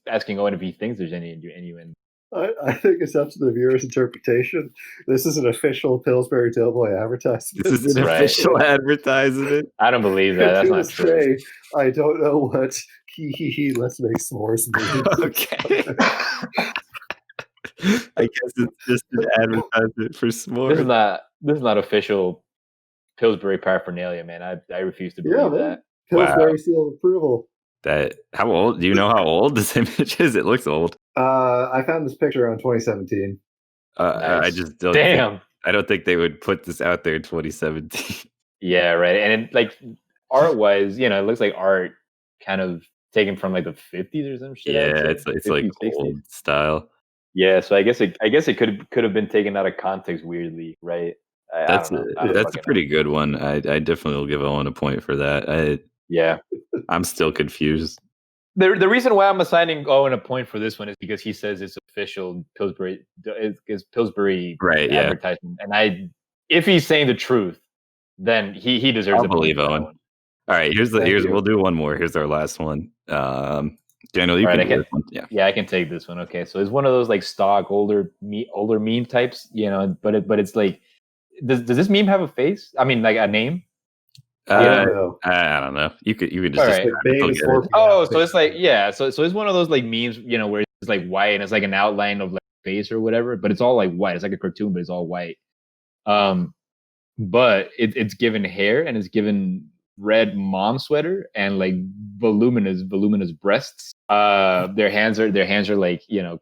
asking Owen if he thinks there's any innuendo. I think it's up to the viewer's interpretation. This is an official Pillsbury Doughboy advertisement. This is an official advertisement. I don't believe that. That's not true. I don't know what let's make s'mores means. Okay. I guess it's just an advertisement for s'mores. This is not official Pillsbury paraphernalia, man. I refuse to believe that. Pillsbury seal of approval. How old? Do you know how old this image is? It looks old. I found this picture on 2017. Nice. I just don't. I don't think they would put this out there in 2017. Yeah, right. And it, like art-wise, you know, it looks like art kind of taken from like the 50s or some shit. Yeah, it's 50s, like 60s. Old style. Yeah, so I guess it could have been taken out of context weirdly, right? That's a pretty good one. I definitely will give Owen a point for that. Yeah. I'm still confused. The reason why I'm assigning Owen a point for this one is because he says it's official Pillsbury advertisement. And if he's saying the truth, then he deserves I'll believe Owen. All right, we'll do one more. Here's our last one. Daniel, you can do this one. Yeah, I can take this one. Okay, so it's one of those like stock older meme types, you know, but it's like, does this meme have a face? I mean, like a name? I don't know. You could just. Right. So it's like so it's one of those like memes, you know, where it's like white and it's like an outline of like face or whatever, but it's all like white. It's like a cartoon, but it's all white. But it's given hair and it's given red mom sweater and like voluminous breasts. Their hands are like, you know,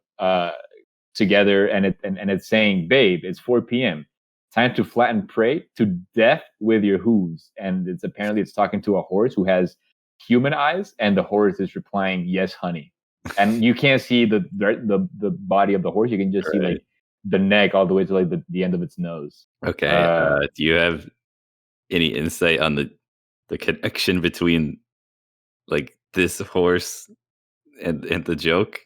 together, and it's saying, "Babe, it's 4 p.m. Time to flatten prey to death with your hooves." And it's talking to a horse who has human eyes, and the horse is replying, "Yes, honey." And you can't see the body of the horse. You can just see like the neck all the way to like the end of its nose. Okay. Do you have any insight on the connection between like this horse and the joke?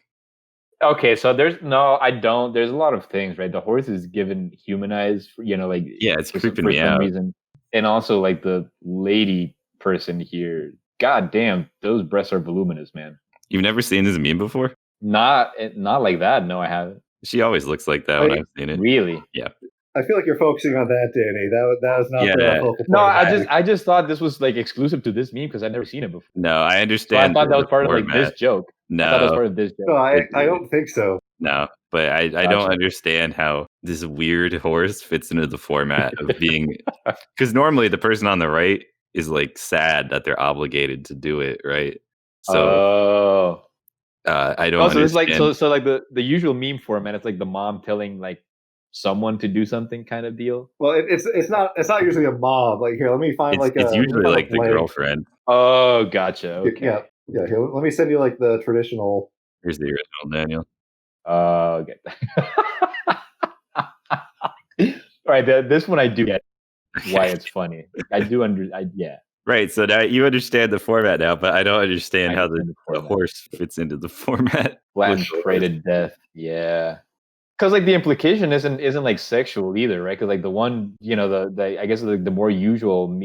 Okay, so I don't. There's a lot of things, right? The horse is given humanized, you know, like it's creeping me out. Reason. And also like the lady person here, god damn, those breasts are voluminous, man. You've never seen this meme before? Not like that. No, I haven't. She always looks like that when I've seen it. Really? Yeah. I feel like you're focusing on that, Danny. That was not the focal point. No, I just thought this was like exclusive to this meme because I'd never seen it before. No, I understand. So I thought that was part of like this joke. No, I thought that was part of this joke. No, I don't think so. No, but I don't understand how this weird horse fits into the format of being, because normally the person on the right is like sad that they're obligated to do it, right? So I don't. So it's like so like the usual meme format. It's like the mom telling like someone to do something kind of deal. Well, it's not usually a mom. Like here, let me find it's usually like the girlfriend. Oh, gotcha. Okay. Yeah. Here, let me send you like the traditional. Here's the original, Daniel. Okay. All right, this one I do get why it's funny. I do yeah. Right, so now you understand the format now, but I don't understand how the horse fits into the format. Flattened prey to death. Yeah. Because like the implication isn't like sexual either, right? Because like the one, you know, the I guess the more usual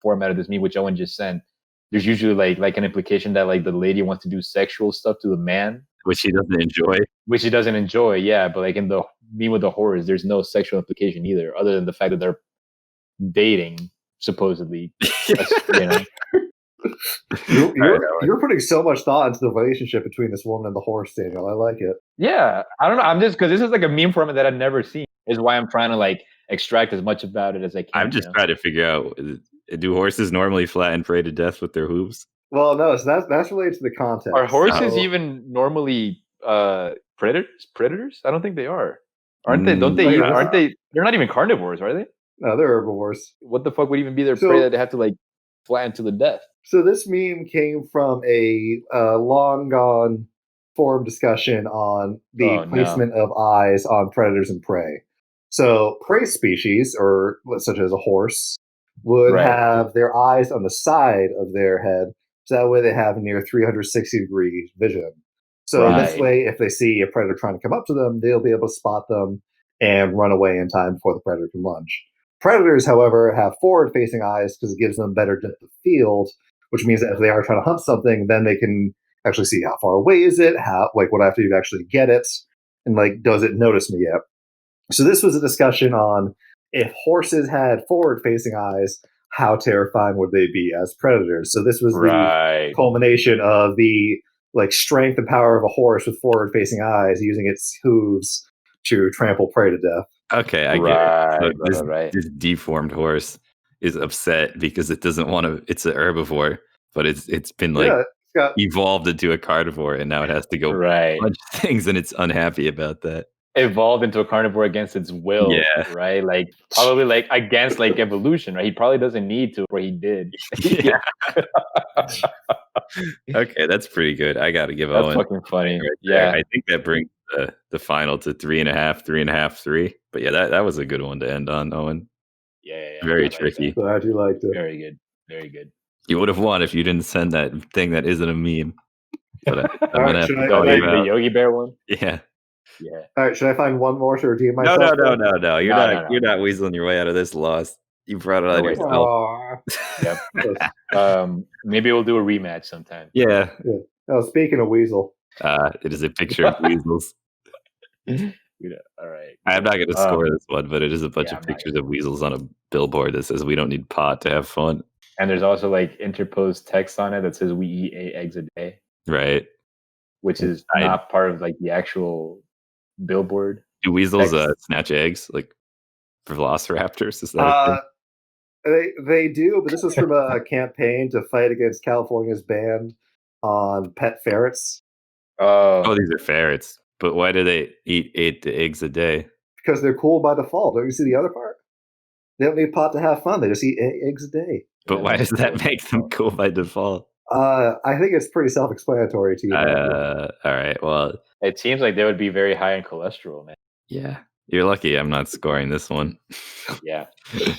format of this meme, which Owen just sent, there's usually like an implication that like the lady wants to do sexual stuff to the man, which he doesn't enjoy. Yeah, but like in the meme with the horrors, there's no sexual implication either, other than the fact that they're dating supposedly. You know. You're putting so much thought into the relationship between this woman and the horse, Daniel. I like it. Yeah, I don't know. I'm just because this is like a meme format that I've never seen. Is why I'm trying to like extract as much about it as I can. I'm just trying to figure out: do horses normally flatten prey to death with their hooves? Well, no. So that's related to the context. Are horses even normally predators? I don't think they are. Aren't they? Don't they? Aren't they? They're not even carnivores, are they? No, they're herbivores. What the fuck would even be their prey that they have to like flatten to the death? So this meme came from a long gone forum discussion on the placement of eyes on predators and prey. So prey species, or such as a horse, would have their eyes on the side of their head, so that way they have near 360-degree vision. So this way, if they see a predator trying to come up to them, they'll be able to spot them and run away in time before the predator can lunge. Predators, however, have forward-facing eyes because it gives them better depth of field, which means that if they are trying to hunt something, then they can actually see how far away is it, what I have to do to actually get it, and does it notice me yet? So this was a discussion on if horses had forward-facing eyes, how terrifying would they be as predators? So this was the culmination of the strength and power of a horse with forward-facing eyes, using its hooves to trample prey to death. Okay, I get it. So this deformed horse is upset because it doesn't want to. It's an herbivore, but it's been evolved into a carnivore, and now it has to go punch things, and it's unhappy about that. Evolved into a carnivore against its will, right? Probably against evolution, right? He probably doesn't need to, but he did. Yeah. Okay, that's pretty good. I got to give Owen. That's fucking funny. Yeah, I think that brings the final to 3.5, 3.5, 3. But yeah, that was a good one to end on, Owen. Yeah. Very tricky. Glad you liked it. Very good. Very good. You would have won if you didn't send that thing that isn't a meme. But I'm gonna have to the Yogi Bear one. Yeah. All right. Should I find one more to redeem myself? No. You're not weaseling your way out of this loss. You brought it on yourself. Yep. Maybe we'll do a rematch sometime. Yeah. Oh, speaking of weasel, it is a picture of weasels. All right. I'm not going to score this one, but it is a bunch of pictures of weasels on a billboard that says we don't need pot to have fun. And there's also interposed text on it that says we eat 8 eggs a day. Right. Which is not part of the actual billboard. Do weasels snatch eggs like for velociraptors? Is that a thing? They do, but this was from a campaign to fight against California's ban on pet ferrets. Oh, these are ferrets. But why do they eat 8 eggs a day? Because they're cool by default. Don't you see the other part? They don't need pot to have fun. They just eat 8 eggs a day. But why does that make them cool by default? I think it's pretty self-explanatory to you. All right. Well, it seems like they would be very high in cholesterol, man. Yeah. You're lucky I'm not scoring this one. Yeah. Good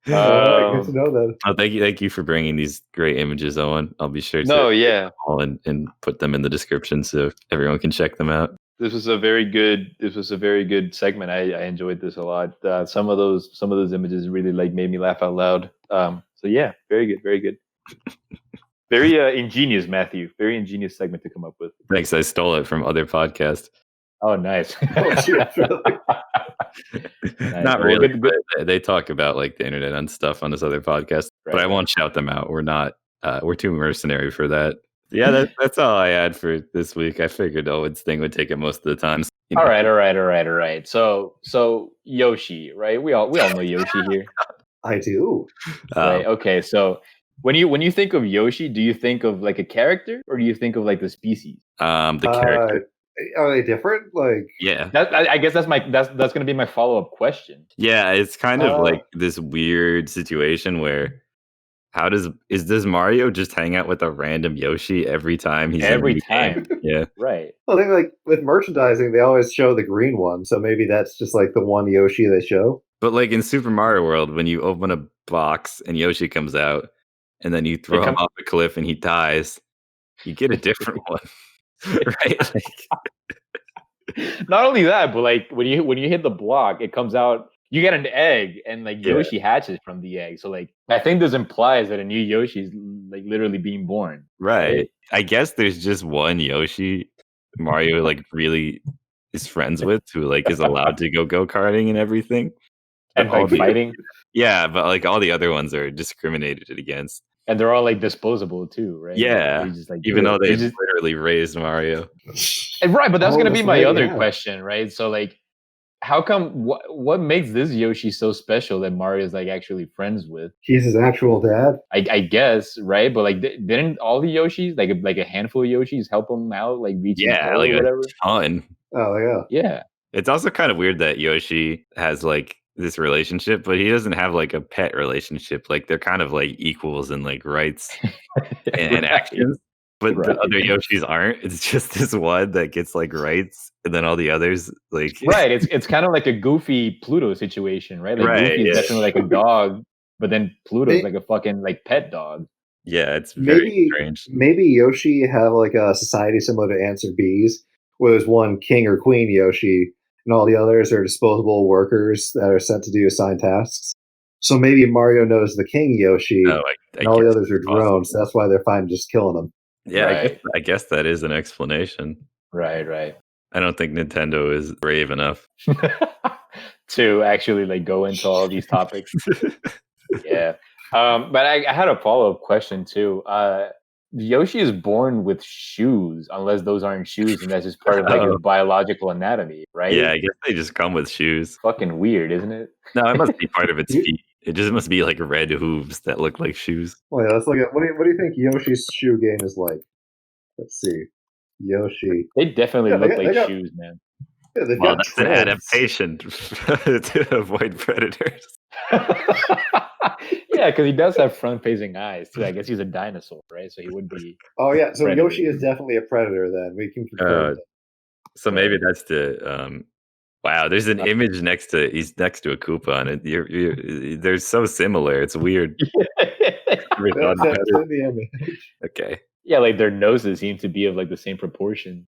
to know that. Oh, thank you for bringing these great images, Owen. I'll be sure to and put them in the description so everyone can check them out. This was a very good segment. I enjoyed this a lot. Some of those images really made me laugh out loud. So yeah, very good. Very ingenious, Matthew. Very ingenious segment to come up with. Thanks. I stole it from other podcasts. Oh, nice. Nice. Not really. But they talk about the internet and stuff on this other podcast, but I won't shout them out. We're not. We're too mercenary for that. Yeah, that's all I had for this week. I figured Owen's thing would take it most of the time. All right. So Yoshi, right? We all know Yoshi here. I do. Right. Okay. So when you think of Yoshi, do you think of a character, or do you think of the species? The character. Are they different? Yeah. I guess that's going to be my follow-up question. Yeah, it's kind of this weird situation where does Mario just hang out with a random Yoshi every time he's every time? Yeah. Right. Well, I think with merchandising, they always show the green one, so maybe that's just the one Yoshi they show. But in Super Mario World, when you open a box and Yoshi comes out, and then you throw him off a cliff and he dies, you get a different one. Right. Not only that, but when you hit the block, it comes out. You get an egg, and Yoshi hatches from the egg. So I think this implies that a new Yoshi is literally being born. Right. I guess there's just one Yoshi Mario really is friends with who is allowed to go karting and everything. And fighting. Yeah, but all the other ones are discriminated against. And they're all disposable too, right? Yeah. Even though they just literally raised Mario. Right, but that's going to be my other question, right? So how come what makes this Yoshi so special that Mario's actually friends with? He's his actual dad. I guess, right? But didn't all the Yoshis, a handful of Yoshis, help him out, reach his goal or whatever? A ton. Oh yeah. Yeah. It's also kind of weird that Yoshi has this relationship, but he doesn't have like a pet relationship. Like they're kind of like equals in like rights and actions. But the other Yoshis aren't. It's just this one that gets like rights, and then all the others like right. It's kind of like a Goofy Pluto situation, right? Like Goofy is definitely like a dog, but then Pluto's like a fucking like pet dog. Yeah, it's very strange. Maybe Yoshi have like a society similar to ants or bees, where there's one king or queen Yoshi, and all the others are disposable workers that are sent to do assigned tasks. So maybe Mario knows the king Yoshi, and all the others are drones. So that's why they're fine just killing them. Yeah, I guess that is an explanation. Right. I don't think Nintendo is brave enough to actually like go into all these topics. Yeah. But I had a follow-up question too. Yoshi is born with shoes, unless those aren't shoes, and that's just part of like his biological anatomy, right? Yeah, I guess they just come with shoes. Fucking weird, isn't it? No, it must be part of its feet. It just must be like red hooves that look like shoes. Well, yeah, let's look at what do you think Yoshi's shoe game is like? Let's see. Yoshi. They definitely look like shoes, man. Yeah, well, that's an adaptation to avoid predators. Yeah, because he does have front-facing eyes too. I guess he's a dinosaur, right? So he would be. Oh yeah, so predator. Yoshi is definitely a predator. Then we can confirm. So maybe that's the. Wow, there's an image he's next to a Koopa on it. They're so similar. It's weird. That's the image. Okay. Yeah, like their noses seem to be of like the same proportion,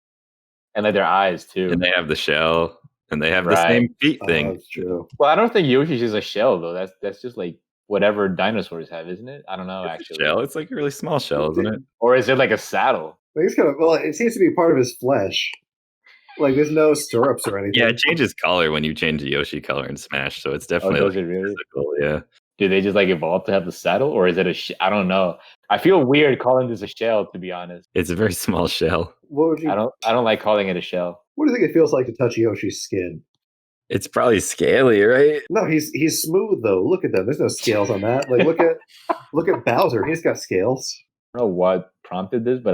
and like their eyes too. And they have the shell, and they have the same feet thing. That's true. Well, I don't think Yoshi's is a shell though. That's just like whatever dinosaurs have, isn't it? I don't know. Actually, shell. It's like a really small shell, isn't it? Or is it like a saddle? It's kind of, well, it seems to be part of his flesh. Like there's no stirrups or anything. Yeah, it changes color when you change the Yoshi color in Smash, so it's definitely does it really? physical, yeah. Do they just like evolve to have the saddle, or is it I don't know. I feel weird calling this a shell, to be honest. It's a very small shell. What would you? I don't like calling it a shell. What do you think it feels like to touch Yoshi's skin? It's probably scaly, right? No, he's smooth though. Look at them. There's no scales on that. Like look at Bowser. He's got scales. I don't know what prompted this, but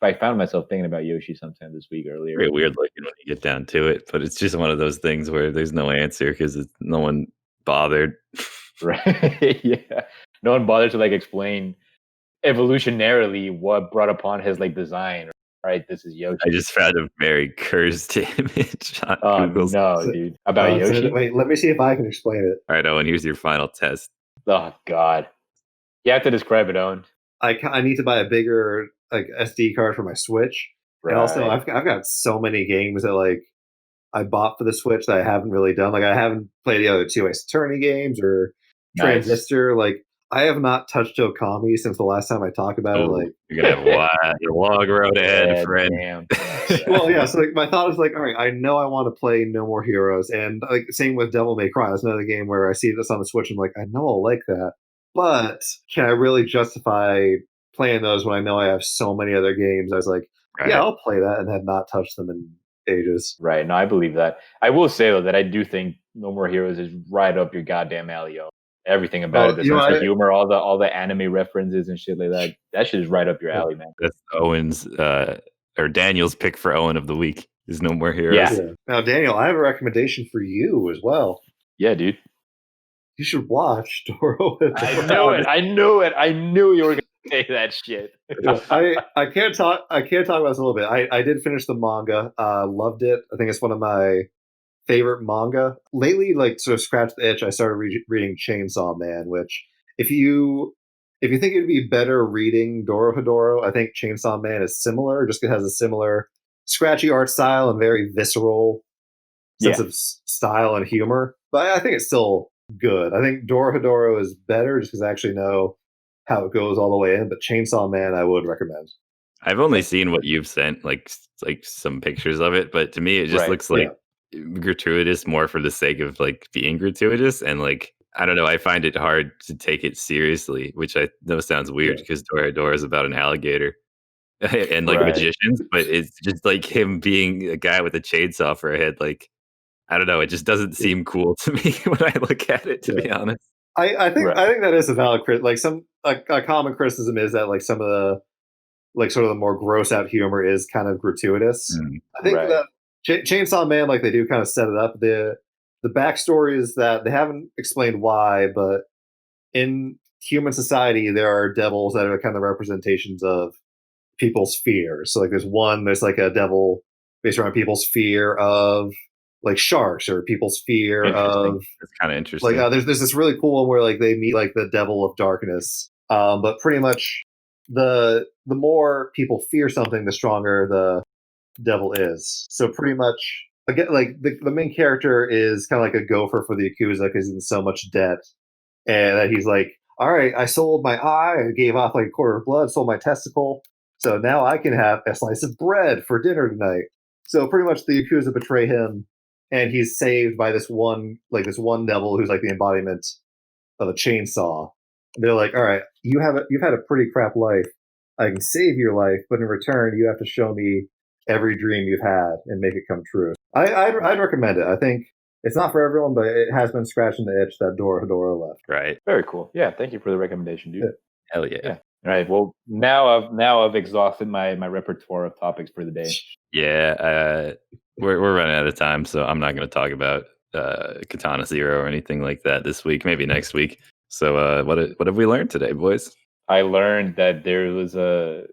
I found myself thinking about Yoshi sometime this week earlier. Very weird looking when you get down to it, but it's just one of those things where there's no answer because no one bothered. Right? Yeah. No one bothered to like explain evolutionarily what brought upon his like design. Right? This is Yoshi. I just found a very cursed image on Google. No, dude. About Yoshi? Wait, let me see if I can explain it. All right, Owen, here's your final test. Oh, God. You have to describe it, Owen. I need to buy a bigger like SD card for my Switch. Right. And also, I've got so many games that like I bought for the Switch that I haven't really done. Like I haven't played the other two Ace Attorney games or Transistor. Like I have not touched Okami since the last time I talked about it. Like you're gonna have a long road ahead, friend. Well, yeah. So like, my thought is like, all right, I know I want to play No More Heroes, and like same with Devil May Cry. That's another game where I see this on the Switch. I'm like, I know I'll like that, but can I really justify playing those when I know I have so many other games? I was like, yeah, I'll play that, and have not touched them in ages. Right. No, I believe that. I will say though that I do think No More Heroes is right up your goddamn alley. Everything about it, the sense of humor, all the anime references and shit like that. That shit is right up your alley, man. That's Owen's or Daniel's pick for Owen of the week is No More Heroes. Yeah. Now, Daniel, I have a recommendation for you as well. Yeah, dude. You should watch Doro. I knew it. I knew you were gonna say that shit. I can't talk about this a little bit. I did finish the manga. Loved it. I think it's one of my favorite manga lately. Like sort of scratched the itch. I started reading Chainsaw Man, which if you think it'd be better reading Dorohedoro, I think Chainsaw Man is similar. Just it has a similar scratchy art style and very visceral sense of style and humor. But I think it's still good. I think Dorohedoro is better just because I actually know how it goes all the way in. But Chainsaw Man, I would recommend. I've only seen what you've sent, like some pictures of it, but to me it just looks like gratuitous more for the sake of like being gratuitous, and like I don't know, I find it hard to take it seriously, which I know sounds weird because Dorohedoro is about an alligator and like magicians, but it's just like him being a guy with a chainsaw for a head. Like I don't know, it just doesn't seem cool to me when I look at it, to be honest. I think that is a valid crit. Like a common criticism is that like some of the like sort of the more gross out humor is kind of gratuitous. I think that Chainsaw Man, like they do kind of set it up. The the backstory is that they haven't explained why, but in human society, there are devils that are kind of representations of people's fears. So like there's like a devil based around people's fear of like sharks or people's fear of. That's kind of interesting. Like there's this really cool one where like they meet like the devil of darkness. But pretty much the more people fear something, the stronger the devil is. So pretty much again, like the main character is kind of like a gopher for the Yakuza because he's in so much debt, and that he's like, all right, I sold my eye, I gave off like a quarter of blood, sold my testicle, so now I can have a slice of bread for dinner tonight. So pretty much the Yakuza betray him, and he's saved by this one devil who's like the embodiment of a chainsaw. And they're like, all right, you've had a pretty crap life. I can save your life, but in return, you have to show me every dream you've had and make it come true. I'd recommend it. I think it's not for everyone, but it has been scratching the itch that Hedora left. Right. Very cool. Yeah, thank you for the recommendation, dude. Yeah. Hell yeah. All right. Well, now I've exhausted my repertoire of topics for the day. Yeah. We're running out of time, so I'm not going to talk about Katana Zero or anything like that this week. Maybe next week. So what have we learned today, boys? I learned that there was Bill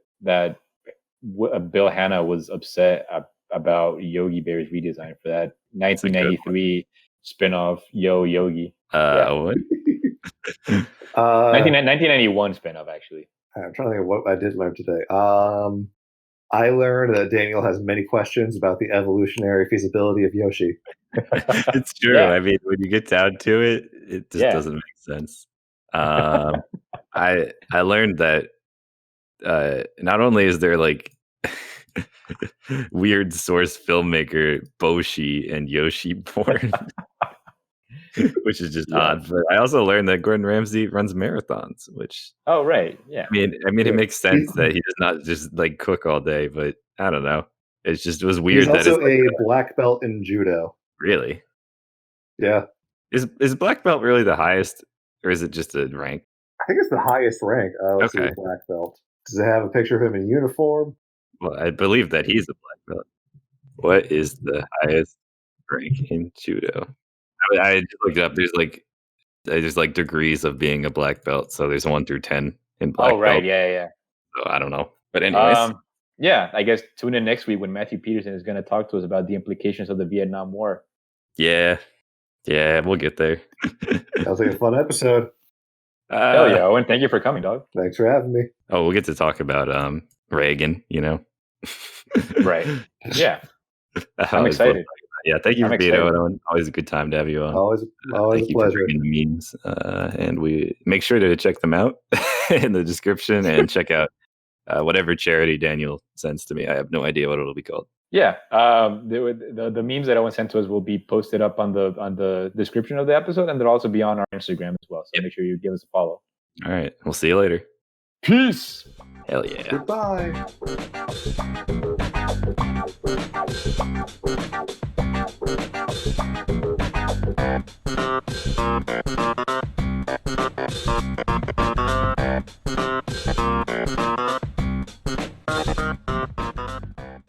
Hanna was upset about Yogi Bear's redesign for that 1993 spinoff Yo Yogi. What? 1991 spinoff, actually. I'm trying to think of what I did learn today. I learned that Daniel has many questions about the evolutionary feasibility of Yoshi. It's true. Yeah. I mean, when you get down to it, it just doesn't make sense. I learned that not only is there like weird source filmmaker Boshi and Yoshi born, which is just odd, but I also learned that Gordon Ramsay runs marathons, which right, yeah. I mean, it makes sense that he does not just like cook all day, but I don't know. It was weird. He's also a black belt in judo. Really? Yeah. Is black belt really the highest, or is it just a rank? I think it's the highest rank. Okay. Black belt. Does it have a picture of him in uniform? Well, I believe that he's a black belt. What is the highest rank in judo? I just looked it up. There's like degrees of being a black belt. So there's 1 through 10 in black belt. Oh, right. Yeah. So I don't know. But anyways. Yeah, I guess tune in next week when Matthew Peterson is going to talk to us about the implications of the Vietnam War. Yeah, we'll get there. Sounds like a fun episode. Hell yeah, Owen. Thank you for coming, dog. Thanks for having me. Oh, we'll get to talk about Reagan, Right. Yeah. I'm excited. Yeah, thank you for being on. Always a good time to have you on. Always thank a pleasure. You for bringing the memes, and we make sure to check them out in the description and check out whatever charity Daniel sends to me. I have no idea what it'll be called. Yeah, the memes that Owen sent to us will be posted up on the description of the episode, and they'll also be on our Instagram as well. So make sure you give us a follow. All right, we'll see you later. Peace. Hell yeah. Goodbye.